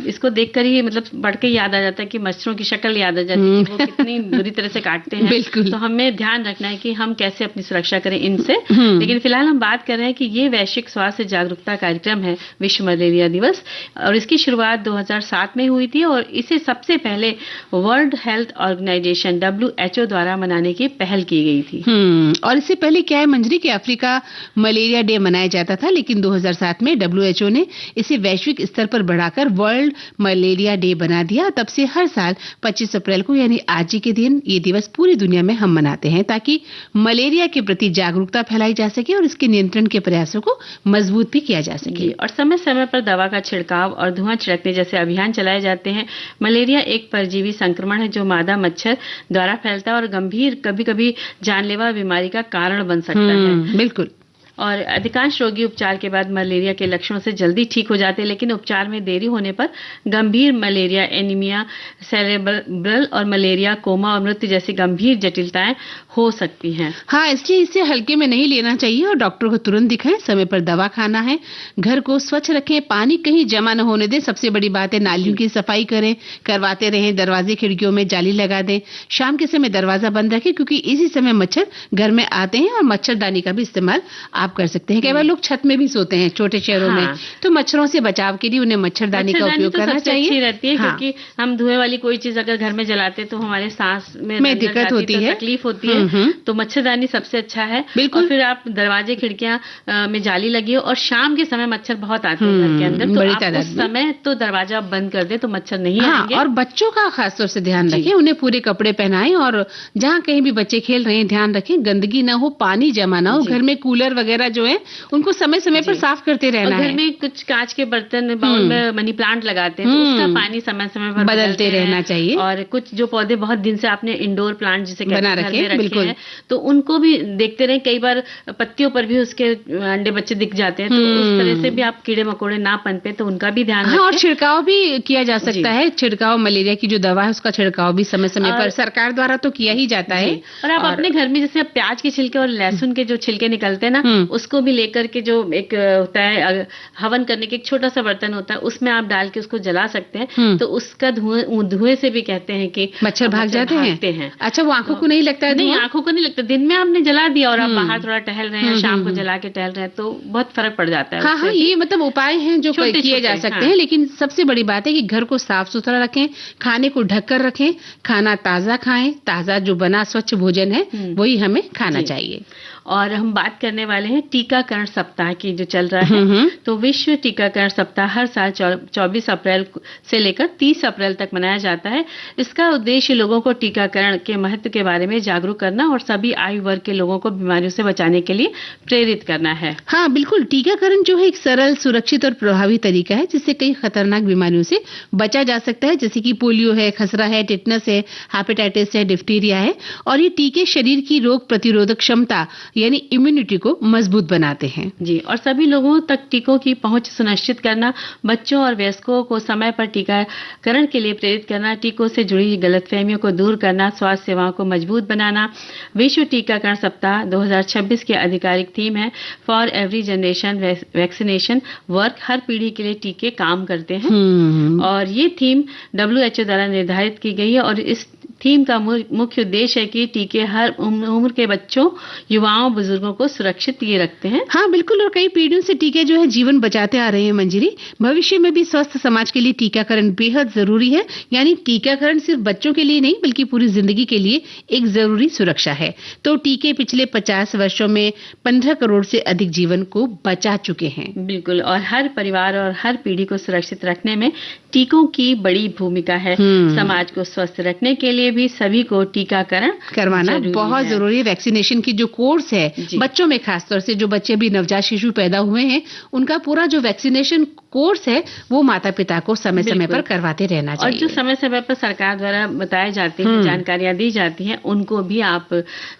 इसको देखकर ही मतलब बढ़ के याद आ जाता है कि मच्छरों की शक्ल याद आ जाती है कि वो कितनी बुरी तरह से काटते हैं। बिल्कुल। तो हमें ध्यान रखना है कि हम कैसे अपनी सुरक्षा करें इनसे। लेकिन फिलहाल हम बात कर रहे हैं कि ये वैश्विक स्वास्थ्य जागरूकता कार्यक्रम है विश्व मलेरिया दिवस, और इसकी शुरुआत 2007 में हुई थी और इसे सबसे पहले वर्ल्ड हेल्थ ऑर्गेनाइजेशन WHO द्वारा मनाने की पहल की गई थी। और इससे पहले क्या है मंजरी कि अफ्रीका मलेरिया डे मनाया जाता था, लेकिन 2007 में WHO ने इसे वैश्विक स्तर पर बढ़ाकर वर्ल्ड मलेरिया डे बना दिया। तब से हर साल 25 अप्रैल को यानी आज ही के दिन ये दिवस पूरी दुनिया में हम मनाते हैं ताकि मलेरिया के प्रति जागरूकता फैलाई जा सके और इसके नियंत्रण के प्रयासों को मजबूत भी किया जा सके। और समय समय पर दवा का छिड़काव और धुआं छिड़कने जैसे अभियान चलाए जाते हैं। मलेरिया एक परजीवी संक्रमण है जो मादा मच्छर द्वारा फैलता है और गंभीर कभी कभी जानलेवा बीमारी का कारण बन सकता है। बिल्कुल। और अधिकांश रोगी उपचार के बाद मलेरिया के लक्षणों से जल्दी ठीक हो जाते हैं, लेकिन उपचार में देरी होने पर गंभीर मलेरिया, एनीमिया, सेरेब्रल और मलेरिया कोमा और मृत्यु जैसी गंभीर जटिलताएं हो सकती हैं। हाँ, इसलिए इसे हल्के में नहीं लेना चाहिए और डॉक्टर को तुरंत दिखाएं। समय पर दवा खाना है, घर को स्वच्छ रखें, पानी कहीं जमा न होने दें। सबसे बड़ी बात है नालियों की सफाई करवाते रहें, दरवाजे खिड़कियों में जाली लगा दें। शाम के समय दरवाजा बंद रखें क्योंकि इसी समय मच्छर घर में आते हैं और मच्छरदानी का भी इस्तेमाल आप कर सकते हैं। कई बार लोग छत में भी सोते हैं छोटे शहरों में, तो मच्छरों से बचाव के लिए उन्हें मच्छरदानी का उपयोग करना चाहिए। अच्छी रहती है क्योंकि हम धुएं वाली कोई चीज अगर घर में जलाते हैं तो हमारे सांस में दिक्कत होती है, तकलीफ होती है, तो मच्छरदानी सबसे अच्छा है। बिल्कुल। फिर आप दरवाजे खिड़कियां में जाली लगी हो और शाम के समय मच्छर बहुत आते हैं घर के अंदर, तो आप उस समय तो दरवाजा बंद कर दे तो मच्छर नहीं आएंगे। और बच्चों का खासतौर से ध्यान रखें, उन्हें पूरे कपड़े पहनाएं और जहाँ कहीं भी बच्चे खेल रहे हैं ध्यान रखें गंदगी ना हो, पानी जमा ना हो। घर में कूलर वगैरह जो है उनको समय समय पर साफ करते रहना है। घर में कुछ कांच के बर्तन बाउल में मनी प्लांट लगाते हैं तो उसका पानी समय समय पर बदलते रहना चाहिए। और कुछ जो पौधे बहुत दिन से आपने इंडोर प्लांट जिसे बना रखे हैं तो उनको भी देखते रहें। कई बार पत्तियों पर भी उसके अंडे बच्चे दिख जाते हैं, तो उस तरह से भी आप कीड़े मकोड़े ना पनपे तो उनका भी ध्यान रखें। और छिड़काव भी किया जा सकता है। छिड़काव मलेरिया की जो दवा है उसका छिड़काव भी समय समय पर सरकार द्वारा तो किया ही जाता है। और आप अपने घर में जैसे प्याज के छिलके और लहसुन के जो छिलके निकलते हैं ना, उसको भी लेकर के जो एक होता है हवन करने के एक छोटा सा बर्तन होता है उसमें आप डाल के उसको जला सकते हैं, तो उसका धुएं से भी कहते हैं कि मच्छर भाग जाते हैं। अच्छा, वो आंखों को नहीं लगता है? नहीं, आंखों को नहीं लगता। दिन में आपने जला दिया और आप बाहर थोड़ा टहल रहे हैं, शाम को जला के टहल रहे हैं तो बहुत फर्क पड़ जाता है। हाँ, ये मतलब उपाय हैं जो किए जा सकते हैं, लेकिन सबसे बड़ी बात है कि घर को साफ सुथरा रखें, खाने को ढक कर रखें, खाना ताजा खाएं। ताजा जो बना स्वच्छ भोजन है वही हमें खाना चाहिए। और हम बात करने वाले हैं टीकाकरण सप्ताह की जो चल रहा है। तो विश्व टीकाकरण सप्ताह हर साल 24 अप्रैल से लेकर 30 अप्रैल तक मनाया जाता है। इसका उद्देश्य लोगों को टीकाकरण के महत्व के बारे में जागरूक करना और सभी आयु वर्ग के लोगों को बीमारियों से बचाने के लिए प्रेरित करना है। हाँ, बिल्कुल। टीकाकरण जो है एक सरल, सुरक्षित और प्रभावी तरीका है जिससे कई खतरनाक बीमारियों से बचा जा सकता है, जैसे कि पोलियो है, खसरा है, टिटनस है, हेपेटाइटिस है, डिप्थीरिया है। और ये टीके शरीर की रोग प्रतिरोधक क्षमता यानी इम्यूनिटी को मजबूत बनाते हैं। जी, और सभी लोगों तक टीकों की पहुंच सुनिश्चित करना, बच्चों और वयस्कों को समय पर टीकाकरण के लिए प्रेरित करना, टीकों से जुड़ी गलतफहमियों को दूर करना, स्वास्थ्य सेवाओं को मजबूत बनाना। विश्व टीकाकरण सप्ताह 2026 की आधिकारिक थीम है for every generation vaccination work. हर पीढ़ी के लिए टीके काम करते हैं और ये थीम WHO द्वारा निर्धारित की गई है और इस थीम का मुख्य उद्देश्य है कि टीके हर उम्र के बच्चों, युवाओं, बुजुर्गों को सुरक्षित ये रखते हैं। हाँ बिल्कुल, और कई पीढ़ियों से टीके जो है जीवन बचाते आ रहे हैं मंजरी। भविष्य में भी स्वस्थ समाज के लिए टीकाकरण बेहद जरूरी है। यानी टीकाकरण सिर्फ बच्चों के लिए नहीं बल्कि पूरी जिंदगी के लिए एक जरूरी सुरक्षा है। तो टीके पिछले 50 वर्षों में 15 करोड़ से अधिक जीवन को बचा चुके हैं। बिल्कुल, और हर परिवार और हर पीढ़ी को सुरक्षित रखने में टीकों की बड़ी भूमिका है। समाज को स्वस्थ रखने के लिए भी सभी को टीकाकरण करवाना बहुत जरूरी है। वैक्सीनेशन की जो कोर्स है बच्चों में, खासतौर से जो बच्चे भी नवजात शिशु पैदा हुए हैं, उनका पूरा जो वैक्सीनेशन कोर्स है वो माता पिता को समय समय पर करवाते रहना चाहिए। और जो समय समय पर सरकार द्वारा बताए जाते हैं, जानकारियां दी जाती हैं, उनको भी आप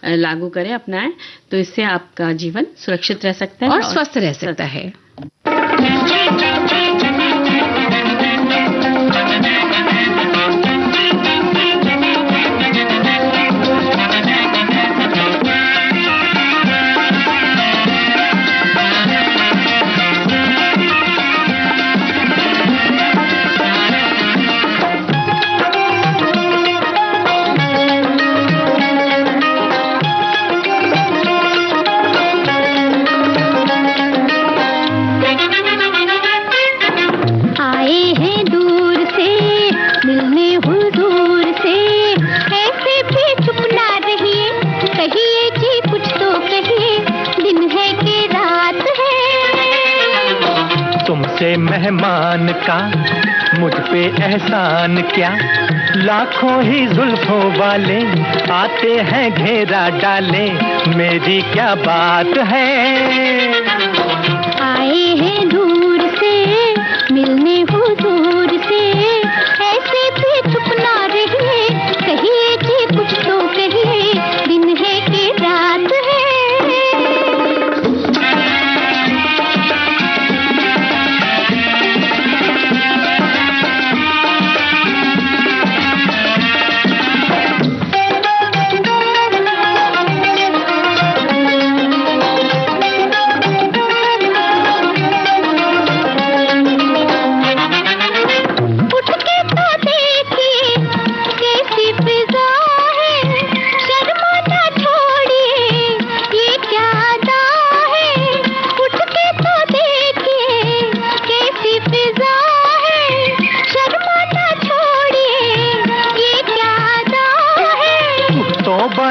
लागू करें, अपनाएं, तो इससे आपका जीवन सुरक्षित रह सकता है और स्वस्थ रह सकता है। मेहमान का मुझ पे एहसान क्या, लाखों ही जुल्फों वाले आते हैं घेरा डाले, मेरी क्या बात है। आए हैं दूर से मिलने हुजूर से, ऐसे भी चुप ना रहिए, कहिए कि कुछ तो कहिए, दिन है कि रात है।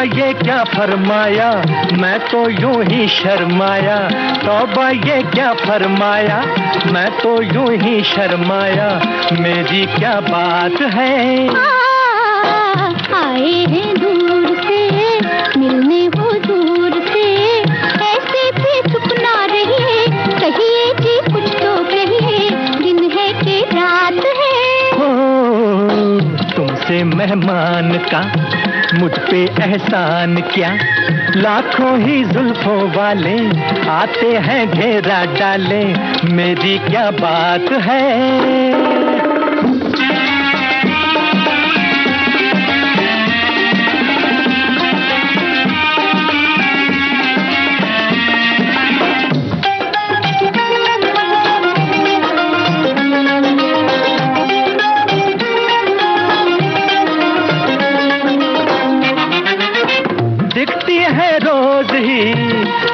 ये क्या फरमाया, मैं तो यूं ही शर्माया, तौबा ये क्या फरमाया, मैं तो यूं ही शर्माया, मेरी क्या बात है। आए हैं दूर से मिलने हुजूर से, ऐसे भी चुप ना रहिए, कहिए कि कुछ तो कहिए, दिन है कि रात है। तुमसे मेहमान का मुझ पे एहसान क्या, लाखों ही जुल्फों वाले आते हैं घेरा डाले, मेरी क्या बात है।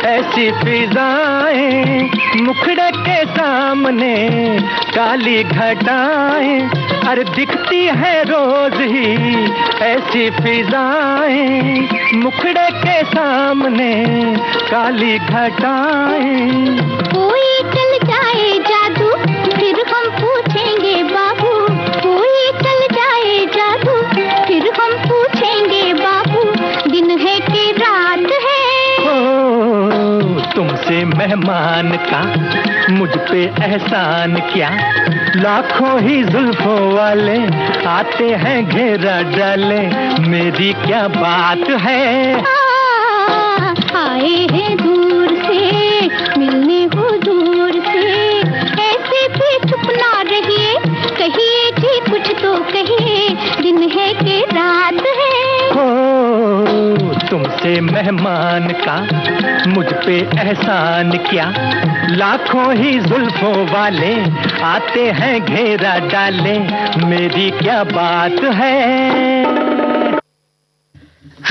ऐसी फिजाएं मुखड़े के सामने काली घटाएं, अरे दिखती है रोज ही ऐसी फिजाएं मुखड़े के सामने काली घटाएं। कोई चल जाए जादू फिर हम पूछेंगे बाबू, कोई चल जाए जादू फिर हम पूछेंगे बाबू, दिन है कि रात है। तुमसे मेहमान का मुझ पे एहसान क्या, लाखों ही जुल्फों वाले आते हैं घेरा डाले, मेरी क्या बात है। आए हैं दूर से मिलने हुजूर से, ऐसे भी चुप ना रहिए, कहिए कि कुछ तो कहिए, दिन है कि रात है। तुमसे मेहमान का मुझ पे एहसान क्या, लाखों ही जुल्फों वाले आते हैं घेरा डाले, मेरी क्या बात है।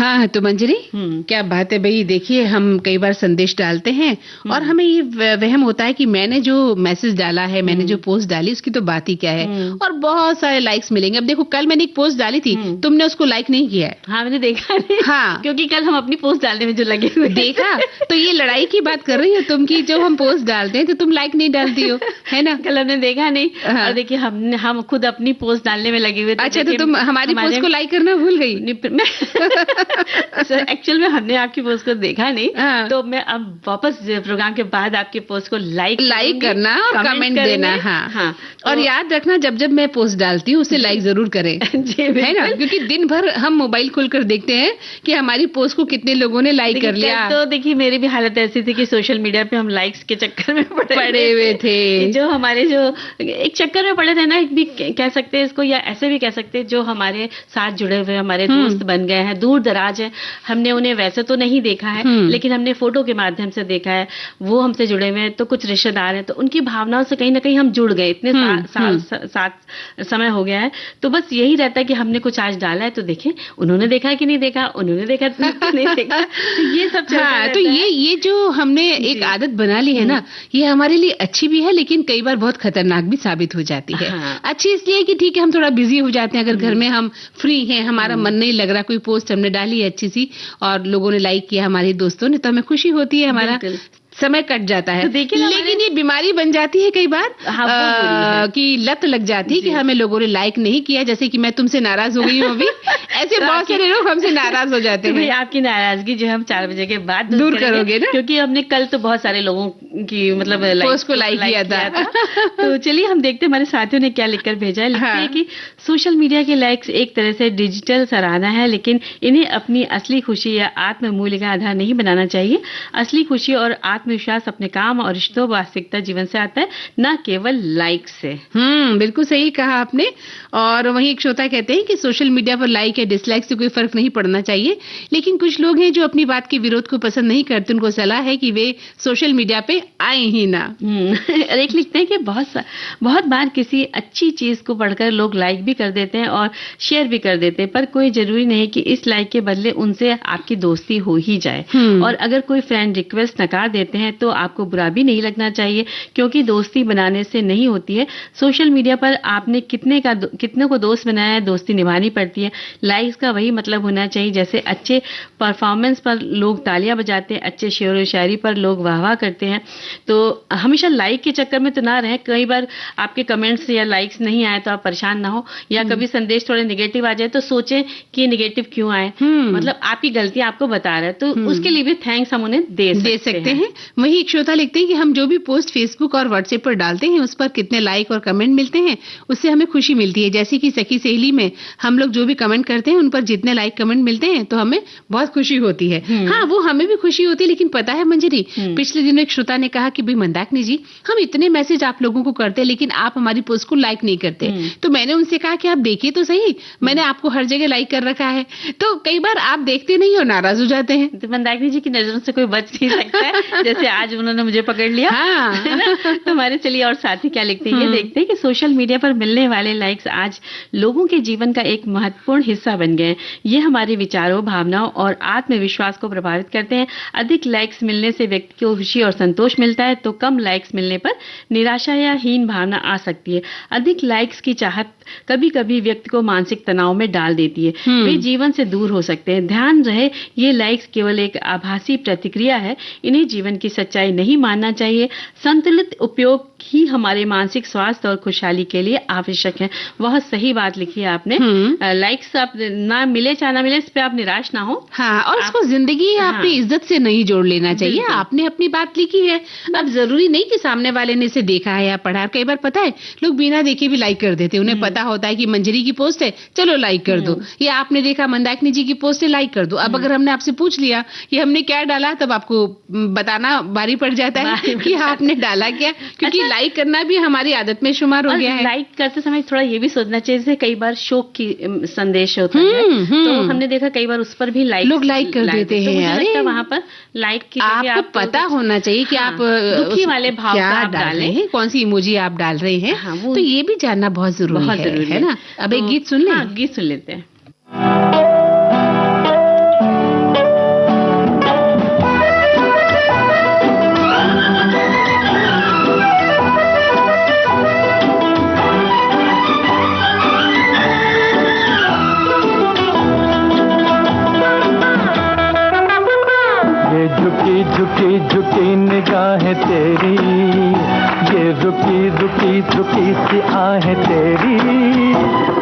हाँ तो मंजरी क्या बात है भाई। देखिए हम कई बार संदेश डालते हैं और हमें ये वहम होता है कि मैंने जो मैसेज डाला है, मैंने जो पोस्ट डाली उसकी तो बात ही क्या है, और बहुत सारे लाइक्स मिलेंगे। अब देखो कल मैंने एक पोस्ट डाली थी, तुमने उसको लाइक नहीं किया है। हाँ मैंने देखा नहीं। हाँ क्योंकि कल हम अपनी पोस्ट डालने में जो लगे हुए देखा। तो ये लड़ाई की बात कर रही हो तुम की, जो हम पोस्ट डालते हैं तो तुम लाइक नहीं डालती हो, है ना। कल हमने देखा नहीं। और देखिए हम खुद अपनी पोस्ट डालने में लगे हुए थे। अच्छा तो तुम हमारी पोस्ट को लाइक करना भूल गई। एक्चुअल में हमने आपकी पोस्ट को देखा नहीं। तो मैं अब वापस प्रोग्राम के बाद आपकी पोस्ट को लाइक करना और कमेंट देना। हाँ और याद रखना जब जब मैं पोस्ट डालती हूँ उसे लाइक जरूर करें, है ना, क्योंकि दिन भर हम मोबाइल खोलकर देखते हैं कि हमारी पोस्ट को कितने लोगों ने लाइक कर लिया। तो देखिए मेरी भी हालत ऐसी थी कि सोशल मीडिया पे हम लाइक्स के चक्कर में पड़े हुए थे। जो हमारे जो एक चक्कर में पड़े थे ना, एक भी कह सकते हैं इसको, या ऐसे भी कह सकते हैं, जो हमारे साथ जुड़े हुए हमारे दोस्त बन गए हैं, दूर दराज है, हमने उन्हें वैसे तो नहीं देखा है लेकिन हमने फोटो के माध्यम से देखा है, वो हमसे जुड़े हुए हैं, तो कुछ रिश्तेदार हैं, तो उनकी भावनाओं से कहीं ना कहीं हम जुड़ गए। इतने साल साथ समय हो गया है, तो बस यही रहता है कि हमने कुछ आज डाला है तो देखें उन्होंने देखा कि नहीं देखा, उन्होंने देखा कि नहीं देखा। तो ये सब तो ये जो हमने एक आदत बना ली है ना, ये हमारे लिए अच्छी भी है लेकिन कई बार बहुत खतरनाक भी साबित हो जाती है। अच्छी इसलिए कि ठीक है हम थोड़ा बिजी हो जाते हैं, अगर घर में हम फ्री हैं, हमारा मन नहीं लग रहा, कोई पोस्ट हमने डाली है अच्छी सी और लोगों ने लाइक किया, हमारे दोस्तों ने, तो हमें खुशी होती है, हमारा समय कट जाता है। तो लेकिन ये बीमारी बन जाती है कई बार कि लत लग जाती है कि हमें लोगों ने लाइक नहीं किया, जैसे कि मैं तुमसे नाराज हो गई हूँ अभी। ऐसे बहुत सारे लोग हमसे नाराज हो जाते हैं। आपकी नाराजगी जो हम 4 बजे के बाद दूर करोगे ना, क्योंकि हमने कल तो बहुत सारे लोगों की मतलब पोस्ट को लाइक किया था। तो चलिए हम देखते हैं हमारे साथियों ने क्या लिखकर भेजा है। लिखते हैं कि सोशल मीडिया के लाइक्स एक तरह से डिजिटल सराहना है, लेकिन इन्हें अपनी असली खुशी या आत्म मूल्य का आधार नहीं बनाना चाहिए। असली खुशी और आत्मविश्वास अपने काम और रिश्तों वास्तविकता जीवन से आता है, न केवल लाइक से। बिल्कुल सही कहा आपने। और वहीं एक श्रोता कहते हैं कि सोशल मीडिया पर लाइक या डिसलाइक से कोई फर्क नहीं पड़ना चाहिए, लेकिन कुछ लोग हैं जो अपनी बात के विरोध को पसंद नहीं करते, उनको सलाह है कि वे सोशल मीडिया पे आए ही ना। एक लिखते हैं कि बहुत बार किसी अच्छी चीज को पढ़कर लोग लाइक भी कर देते हैं और शेयर भी कर देते हैं, पर कोई जरूरी नहीं कि इस लाइक के बदले उनसे आपकी दोस्ती हो ही जाए। और अगर कोई फ्रेंड रिक्वेस्ट नकार देते हैं तो आपको बुरा भी नहीं लगना चाहिए, क्योंकि दोस्ती बनाने से नहीं होती है। सोशल मीडिया पर आपने कितने को दोस्त बनाया है, दोस्ती निभानी पड़ती है। लाइक्स का वही मतलब होना चाहिए जैसे अच्छे परफॉर्मेंस पर लोग तालियां बजाते हैं, अच्छे शेर व शायरी पर लोग वाह करते हैं। तो हमेशा लाइक के चक्कर में तो ना रहें। कई बार आपके कमेंट्स या लाइक्स नहीं आए तो आप परेशान ना हो, या कभी संदेश थोड़े नेगेटिव आ जाए तो सोचें कि नेगेटिव क्यों आए, मतलब आपकी गलती आपको बता रहा है, तो उसके लिए भी थैंक्स हम उन्हें दे सकते हैं। वही एक श्रोता लिखते हैं कि हम जो भी पोस्ट फेसबुक और व्हाट्सएप पर डालते हैं उस पर कितने लाइक और कमेंट मिलते हैं उससे हमें खुशी मिलती है। जैसे कि सखी सहेली में हम लोग जो भी कमेंट करते हैं उन पर जितने लाइक कमेंट मिलते हैं तो हमें बहुत खुशी होती है। हाँ वो हमें भी खुशी होती है, लेकिन पता है मंजरी, पिछले दिनों एक श्रोता ने कहा कि भाई मंदाकिनी जी हम इतने मैसेज आप लोगों को करते हैं लेकिन आप हमारी पोस्ट को लाइक नहीं करते। तो मैंने उनसे कहा कि आप देखिए तो सही, मैंने आपको हर जगह लाइक कर रखा है। तो कई बार आप देखते नहीं और नाराज हो जाते हैं। तो मंदाकिनी जी की नजरों से कोई बच नहीं सकता है, जैसे आज उन्होंने मुझे पकड़ लिया। तो हमारे चलिए और साथी क्या लिखते हैं ये देखते हैं कि सोशल मीडिया पर मिलने वाले लाइक्स आज लोगों के जीवन का एक महत्वपूर्ण हिस्सा बन गए हैं। ये हमारे विचारों, भावनाओं और आत्मविश्वास को प्रभावित करते हैं। अधिक लाइक्स मिलने से व्यक्ति को खुशी और संतोष मिलता है, तो कम लाइक्स मिलने पर निराशा या हीन भावना आ सकती है। अधिक लाइक्स की चाहत कभी-कभी व्यक्ति को मानसिक तनाव में डाल देती है, वे जीवन से दूर हो सकते हैं। ध्यान रहे ये लाइक्स केवल एक आभासी प्रतिक्रिया है, इन्हें जीवन की सच्चाई नहीं मानना चाहिए। संतुलित उपयोग ही हमारे मानसिक स्वास्थ्य और खुशहाली के लिए आवश्यक है। बहुत सही बात लिखी है आपने। लाइक्स आप ना मिले चाहे ना मिले, इस पे आप निराश ना हो। हाँ, और इसको जिंदगी अपनी इज्जत से नहीं जोड़ लेना चाहिए। आपने अपनी बात लिखी है, अब जरूरी नहीं कि सामने वाले ने इसे देखा है या पढ़ा। कई बार पता है लोग बिना देखे भी लाइक कर देते हैं, उन्हें पता होता है कि मंजरी की पोस्ट है चलो लाइक कर दो, या आपने देखा मंदाकिनी जी की पोस्ट है लाइक कर दो। अब अगर हमने आपसे पूछ लिया कि हमने क्या डाला, तब आपको बताना भारी पड़ जाता है कि आपने डाला क्या, क्योंकि लाइक करना भी हमारी आदत में शुमार हो गया है। लाइक करते समय थोड़ा ये भी सोचना चाहिए, जैसे कई बार शोक की संदेश होता है, तो हमने देखा कई बार उस पर भी लोग लाइक कर देते हैं। अरे वहां पर लाइक की आपको पता होना चाहिए कि आप दुखी वाले भाव क्या डाल रहे हैं, कौन सी इमोजी आप डाल रहे हैं, तो ये भी जानना बहुत जरूरी है ना। अब एक गीत सुन लें। गीत सुन लेते हैं। निगाहें तेरी,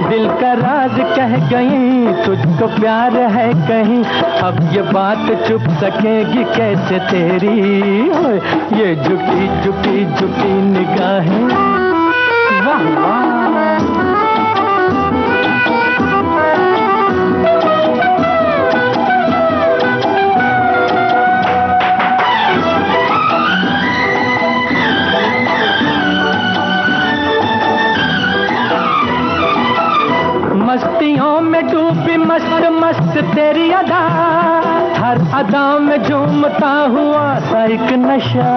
दिल का राज कह गई तुझको प्यार है कहीं, अब ये बात छुप सकेगी कैसे तेरी, ये झुकी झुकी झुकी निगाहें, वाह वाह। मस्तियों में डूबी मस्त मस्त तेरी अदा, हर अदा में झूमता हुआ सा एक नशा,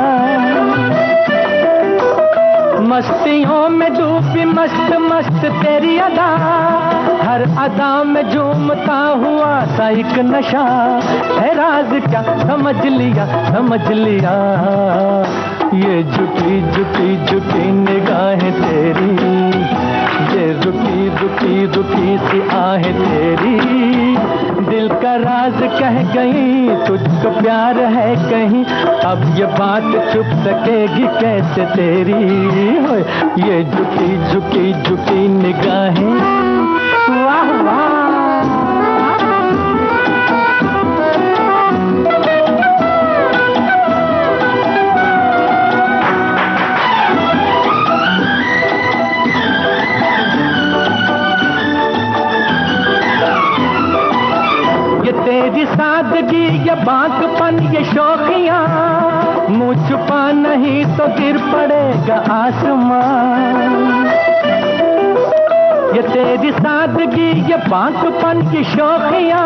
मस्तियों में डूबी मस्त मस्त तेरी अदा, हर अदा में झूमता हुआ सा एक नशा, है राज क्या समझ लिया समझ लिया, ये झुकी झुकी झुकी निगाहें तेरी, ये रुकी रुकी रुकी सी आहें तेरी, दिल का राज कह गई तुझको प्यार है कहीं, अब ये बात छुप सकेगी कैसे तेरी, ये झुकी झुकी झुकी निगाहें, वाह वाह। तेरी सादगी ये बांकपन ये शौकियां, मुँह छुपा नहीं तो गिर पड़ेगा आसमान, ये तेरी सादगी ये बांकपन की शौकियां,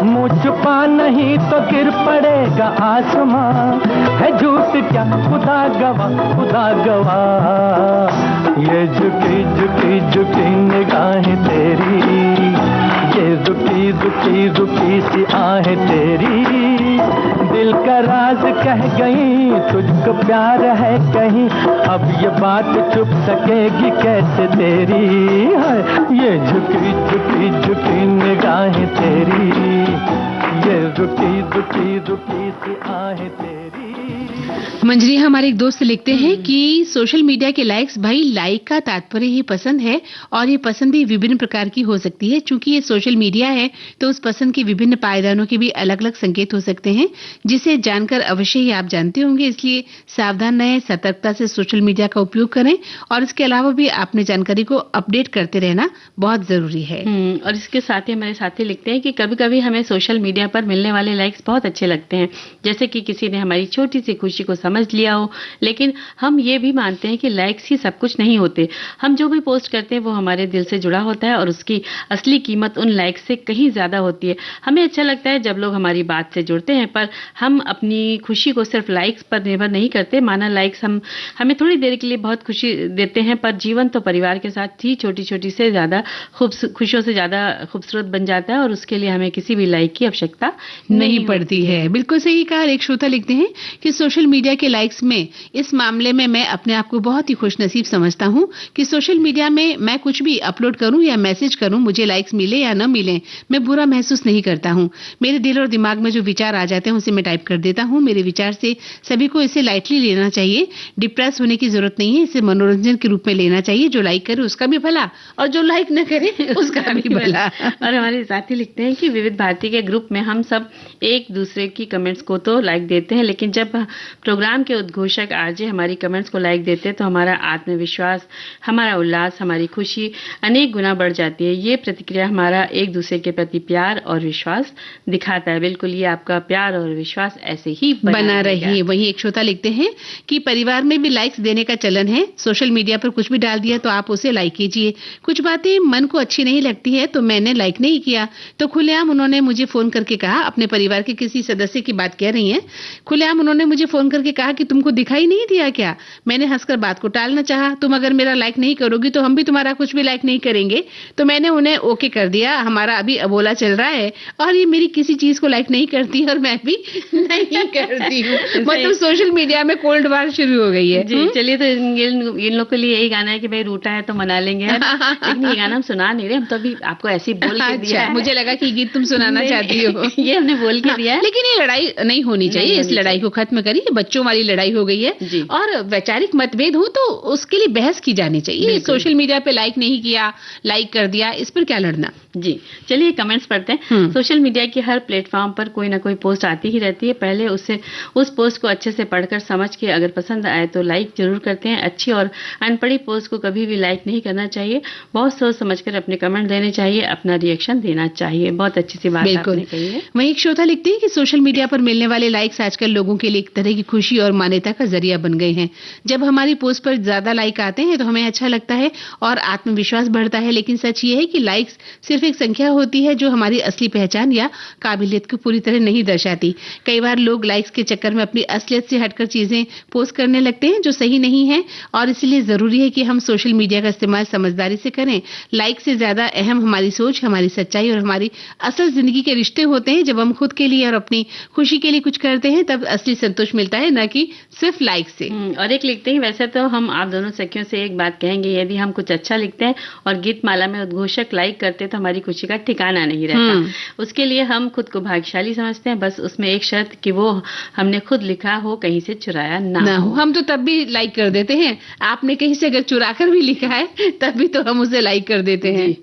मुँह छुपा नहीं तो गिर पड़ेगा आसमान, है झूठ क्या खुदा गवा, ये झुकी झुकी झुकी निगाहें तेरी, ये रुकी रुकी रुकी सी आहें तेरी, दिल का राज कह गई तुझको प्यार है कहीं, अब ये बात छुप सकेगी कैसे तेरी, ये झुकी झुकी झुकी निगाहें तेरी, ये रुकी रुकी रुकी सी आहें तेरी। मंजरी हमारे एक दोस्त लिखते हैं कि सोशल मीडिया के लाइक्स, भाई लाइक का तात्पर्य ही पसंद है, और ये पसंद भी विभिन्न प्रकार की हो सकती है, चूंकि ये सोशल मीडिया है तो उस पसंद के विभिन्न पायदानों के भी अलग अलग संकेत हो सकते हैं, जिसे जानकर अवश्य ही आप जानते होंगे, इसलिए सावधान रहें, सतर्कता से सोशल मीडिया का उपयोग करें, और इसके अलावा भी आपने जानकारी को अपडेट करते रहना बहुत जरूरी है। और इसके साथ ही हमारे साथी लिखते हैं कि कभी कभी हमें सोशल मीडिया पर मिलने वाले लाइक्स बहुत अच्छे लगते हैं, जैसे कि किसी ने हमारी छोटी सी खुशी को समझ लिया हो, लेकिन हम ये भी मानते हैं कि लाइक्स ही सब कुछ नहीं होते, हम जो भी पोस्ट करते हैं वो हमारे दिल से जुड़ा होता है और उसकी असली कीमत उन लाइक्स से कहीं ज्यादा होती है। हमें अच्छा लगता है जब लोग हमारी बात से जुड़ते हैं, पर हम अपनी खुशी को सिर्फ लाइक्स पर निर्भर नहीं करते। माना लाइक्स हमें थोड़ी देर के लिए बहुत खुशी देते हैं, पर जीवन तो परिवार के साथ ही छोटी छोटी से ज्यादा खुशियों से ज्यादा खूबसूरत बन जाता है, और उसके लिए हमें किसी भी लाइक की आवश्यकता नहीं पड़ती है। बिल्कुल सही कहा। एक श्रोता लिखते हैं कि सोशल मीडिया के लाइक्स में, इस मामले में मैं अपने आप को बहुत ही खुशनसीब समझता हूं कि सोशल मीडिया में मैं कुछ भी अपलोड करूं या मैसेज करूं, मुझे लाइक्स मिले या न मिले, मैं बुरा महसूस नहीं करता हूं। मेरे दिल और दिमाग में जो विचार आ जाते हैं उसे मैं टाइप कर देता हूं। मेरे विचार से सभी को इसे लाइटली लेना चाहिए, डिप्रेस होने की जरूरत नहीं है, इसे मनोरंजन के रूप में लेना चाहिए। जो लाइक करे उसका भी भला, और जो लाइक न करे उसका भी भला। और हमारे साथी लिखते हैं कि विविध भारती के ग्रुप में हम सब एक दूसरे की कमेंट्स को तो लाइक देते हैं, लेकिन जब प्रोग्राम के उद्घोषक आरजे हमारी कमेंट्स को लाइक देते हैं तो हमारा आत्मविश्वास, हमारा उल्लास, हमारी खुशी अनेक गुना बढ़ जाती है। ये प्रतिक्रिया हमारा एक दूसरे के प्रति प्यार और विश्वास दिखाता है। बिल्कुल, ये आपका प्यार और विश्वास ऐसे ही बना रहे। वहीं एक श्रोता लिखते हैं कि परिवार में भी लाइक्स देने का चलन है। सोशल मीडिया पर कुछ भी डाल दिया तो आप उसे लाइक कीजिए। कुछ बातें मन को अच्छी नहीं लगती है तो मैंने लाइक नहीं किया, तो खुलेआम उन्होंने मुझे फोन करके कहा, अपने परिवार के किसी सदस्य की बात कह रही हैं, खुलेआम उन्होंने मुझे फोन करके कहा कि तुमको दिखाई नहीं दिया क्या? मैंने हंसकर बात को टालना चाहा, तुम अगर मेरा लाइक नहीं करोगी तो हम भी तुम्हारा कुछ भी लाइक नहीं करेंगे। तो मैंने उन्हें ओके कर दिया। हमारा अभी अबोला चल रहा है और ये मेरी किसी चीज को लाइक नहीं करती और मैं भी नहीं करती हूँ। मतलब सोशल मीडिया में कोल्ड वार शुरू हो गई है। जी, चलिए, तो इन लोग के लिए यही गाना है कि भाई रूठा है तो मना लेंगे, लेकिन ये गाना हम सुना नहीं रहे, हम तो अभी आपको ऐसे ही बोल के दिया है। मुझे लगा कि गीत तुम सुनाना चाहती हो। ये हमने बोल के दिया है। लेकिन ये लड़ाई नहीं होनी चाहिए, इस लड़ाई को खत्म करिए। बच्चों हमारी लड़ाई हो गई है और वैचारिक मतभेद हो तो उसके लिए बहस की जानी चाहिए। सोशल मीडिया पे लाइक नहीं किया, लाइक कर दिया, इस पर क्या लड़ना। जी चलिए कमेंट्स पढ़ते हैं। सोशल मीडिया की हर प्लेटफॉर्म पर कोई ना कोई पोस्ट आती ही रहती है। पहले उस पोस्ट को अच्छे से पढ़कर समझ के अगर पसंद आए तो लाइक जरूर करते हैं। अच्छी और अनपढ़ी पोस्ट को कभी भी लाइक नहीं करना चाहिए। बहुत सोच समझकर अपने कमेंट देने चाहिए, अपना रिएक्शन देना चाहिए। बहुत अच्छी सी बात आपने कही है। वहीं एक श्रोता लिखते हैं कि सोशल मीडिया पर मिलने वाले लाइक्स आजकल लोगों के लिए एक तरह की खुशी और मान्यता का जरिया बन गए हैं। जब हमारी पोस्ट पर ज्यादा लाइक आते हैं तो हमें अच्छा लगता है और आत्मविश्वास बढ़ता है, लेकिन सच ये है कि लाइक्स सिर्फ एक संख्या होती है जो हमारी असली पहचान या काबिलियत को पूरी तरह नहीं दर्शाती। कई बार लोग लाइक्स के चक्कर में अपनी असलियत से हटकर चीजें पोस्ट करने लगते हैं जो सही नहीं है और इसलिए जरूरी है कि हम सोशल मीडिया का इस्तेमाल समझदारी से करें। लाइक से ज्यादा अहम हमारी सोच, हमारी सच्चाई और हमारी असल जिंदगी के रिश्ते होते हैं। जब हम खुद के लिए और अपनी खुशी के लिए कुछ करते हैं तब असली संतोष मिलता है, न कि सिर्फ लाइक से। और एक लिखते हैं, वैसे तो हम आप दोनों सखियों से एक बात कहेंगे, यदि हम कुछ अच्छा लिखते हैं और गीत माला में उद्घोषक लाइक करते हैं तो हमारी खुशी का ठिकाना नहीं रहता। उसके लिए हम खुद को भाग्यशाली समझते हैं। बस उसमें एक शर्त कि वो हमने खुद लिखा हो, कहीं से चुराया ना हो। हम तो तब भी लाइक कर देते हैं। आपने कहीं से अगर चुरा कर भी लिखा है तब भी तो हम उसे लाइक कर देते हैं।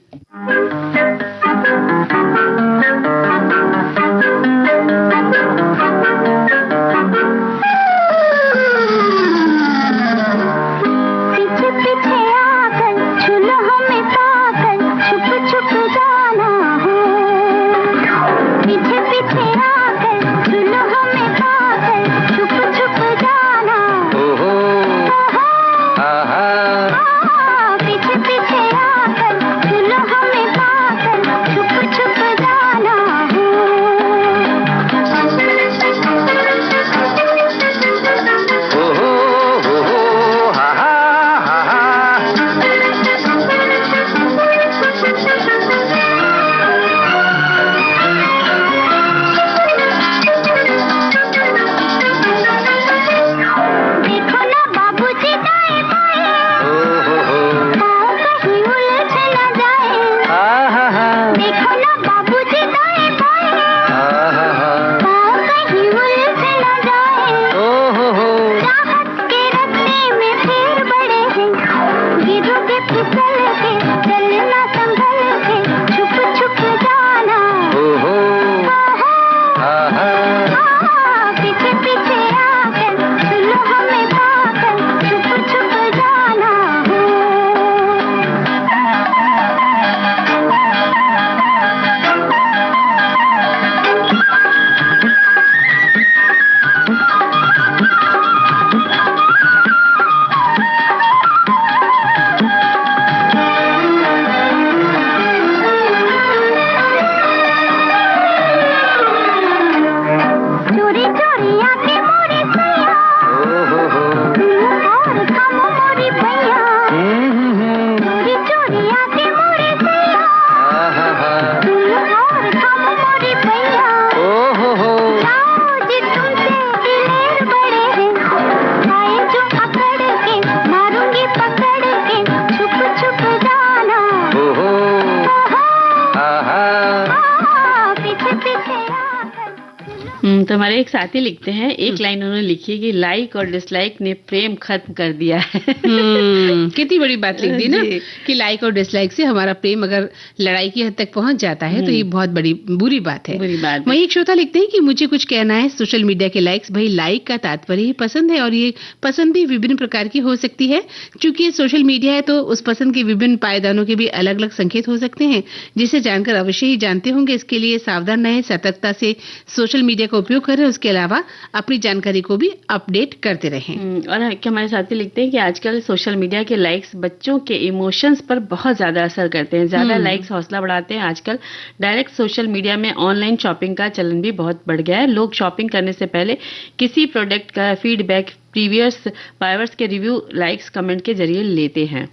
तो हमारे एक साथी लिखते हैं, एक लाइन उन्होंने लिखी है कि लाइक और डिसलाइक ने प्रेम खत्म कर दिया है। कितनी बड़ी बात लिख दी ना कि लाइक और डिसलाइक से हमारा प्रेम अगर लड़ाई की हद तक पहुंच जाता है तो ये बहुत बड़ी बुरी बात है। वहीं एक श्रोता लिखते हैं कि मुझे कुछ कहना है, सोशल मीडिया के लाइक्स, भाई लाइक का तात्पर्य ही पसंद है और ये पसंद भी विभिन्न प्रकार की हो सकती है। चूंकि सोशल मीडिया है तो उस पसंद के विभिन्न पायदानों के भी अलग अलग संकेत हो सकते हैं, जिसे जानकर अवश्य ही जानते होंगे। इसके लिए सावधान रहें, सतर्कता से सोशल मीडिया का उपयोग करें, उसके अलावा अपनी जानकारी को भी अपडेट करते रहें। और हमारे साथी लिखते हैं कि आजकल सोशल मीडिया के लाइक्स बच्चों के इमोशंस पर बहुत ज्यादा असर करते हैं। ज्यादा लाइक्स हौसला बढ़ाते हैं। आजकल डायरेक्ट सोशल मीडिया में ऑनलाइन शॉपिंग का चलन भी बहुत बढ़ गया है। लोग शॉपिंग करने से पहले किसी प्रोडक्ट का फीडबैक, प्रीवियस बायर्स के रिव्यू, लाइक्स, कमेंट के जरिए लेते हैं।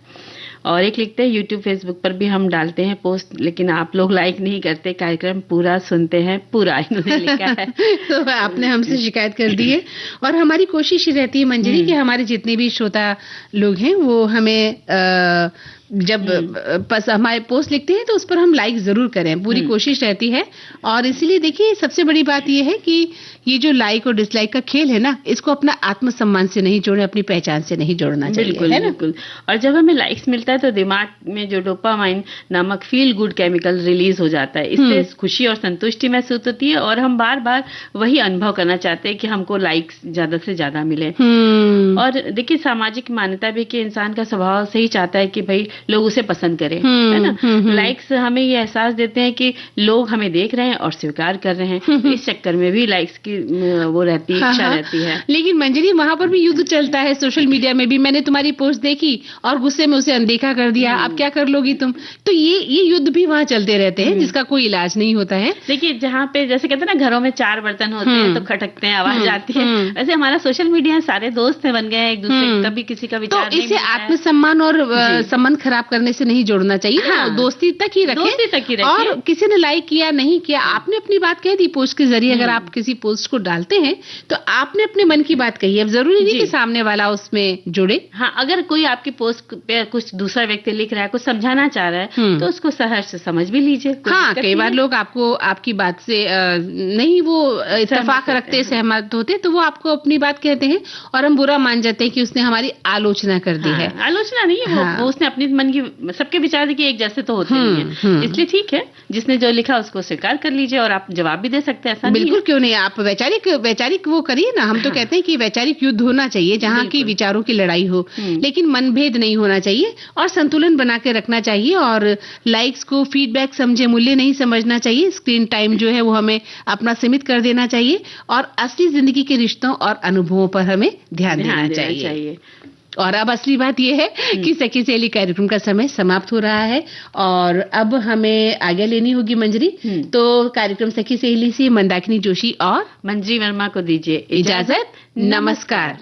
और एक लिखते हैं, यूट्यूब, फेसबुक पर भी हम डालते हैं पोस्ट, लेकिन आप लोग लाइक नहीं करते, कार्यक्रम पूरा सुनते हैं, पूरा इन्होंने लिखा है। तो आपने हमसे शिकायत कर दी है और हमारी कोशिश ही रहती है मंजरी कि हमारे जितने भी श्रोता लोग हैं वो हमें जब हमारे पोस्ट लिखते हैं तो उस पर हम लाइक जरूर करें, पूरी कोशिश रहती है। और इसीलिए देखिए सबसे बड़ी बात ये है कि ये जो लाइक और डिसलाइक का खेल है ना, इसको अपना आत्मसम्मान से नहीं जोड़े, अपनी पहचान से नहीं जोड़ना चाहिए। बिल्कुल, है ना? बिल्कुल। और जब हमें लाइक्स मिलता है तो दिमाग में जो डोपामाइन नामक फील गुड केमिकल रिलीज हो जाता है। इससे खुशी और संतुष्टि महसूस होती है और हम बार बार वही अनुभव करना चाहते हैं कि हमको लाइक्स ज्यादा से ज्यादा मिले। और देखिए सामाजिक मान्यता भी कि इंसान का स्वभाव से ही चाहता है कि भाई लोग उसे पसंद करें, है ना? लाइक्स हमें ये एहसास देते हैं कि लोग हमें देख रहे हैं और स्वीकार कर रहे हैं। तो इस चक्कर में भी लाइक्स की वो रहती है, इच्छा रहती है। लेकिन मंजरी वहां पर भी युद्ध चलता है सोशल मीडिया में भी। मैंने तुम्हारी पोस्ट देखी और गुस्से में उसे अनदेखा कर दिया, अब क्या कर लोगी तुम? तो ये युद्ध भी वहां चलते रहते हैं जिसका कोई इलाज नहीं होता है। देखिए जहाँ पे जैसे कहते हैं ना घरों में 4 बर्तन होते हैं तो खटकते हैं, आवाज आती है, वैसे हमारा सोशल मीडिया सारे दोस्त बन गए हैं एक दूसरे, कभी किसी का विचार तो इसे आत्मसम्मान और संबंध खराब करने से नहीं जोड़ना चाहिए। हाँ, दोस्ती तक ही रखें। और किसी ने लाइक किया नहीं किया, आपने अपनी बात कह दी पोस्ट के जरिए। अगर आप किसी पोस्ट को डालते हैं तो आपने अपने मन की बात कही है, अब जरूरी नहीं कि सामने वाला उसमें जुड़े। हाँ, अगर कोई आपकी पोस्ट पे कुछ दूसरा व्यक्ति लिख रहा है, कुछ समझाना चाह रहा है तो उसको सहर्ष से समझ भी लीजिए। हाँ, कई बार लोग आपको आपकी बात से नहीं वो इत्तेफाक रखते, सहमत होते, तो वो आपको अपनी बात कहते हैं और हम बुरा मान जाते हैं कि उसने हमारी आलोचना कर दी है। आलोचना नहीं है, वो उसने अपने मन की, सबके विचार देखिए एक जैसे तो होते नहीं है, इसलिए ठीक है जिसने जो लिखा उसको स्वीकार कर लीजिए और आप जवाब भी दे सकते हैं। ऐसा बिल्कुल, क्यों नहीं, आप वैचारिक वो करिए ना। हम तो कहते हैं कि वैचारिक युद्ध होना चाहिए जहाँ की विचारों की लड़ाई हो, लेकिन मनभेद नहीं होना चाहिए और संतुलन बना के रखना चाहिए। और लाइक्स को फीडबैक समझे, मूल्य नहीं समझना चाहिए। स्क्रीन टाइम जो है वो हमें अपना सीमित कर देना चाहिए और असली जिंदगी के रिश्तों और अनुभवों पर हमें ध्यान देना चाहिए। और अब असली बात यह है कि सखी सहेली कार्यक्रम का समय समाप्त हो रहा है और अब हमें आज्ञा लेनी होगी मंजरी। तो कार्यक्रम सखी सहेली से मंदाकिनी जोशी और मंजरी वर्मा को दीजिए इजाजत। नमस्कार।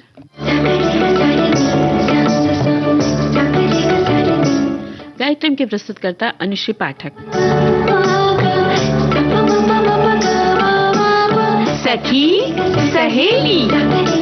कार्यक्रम के प्रस्तुतकर्ता अनुश्री पाठक। सखी सहेली।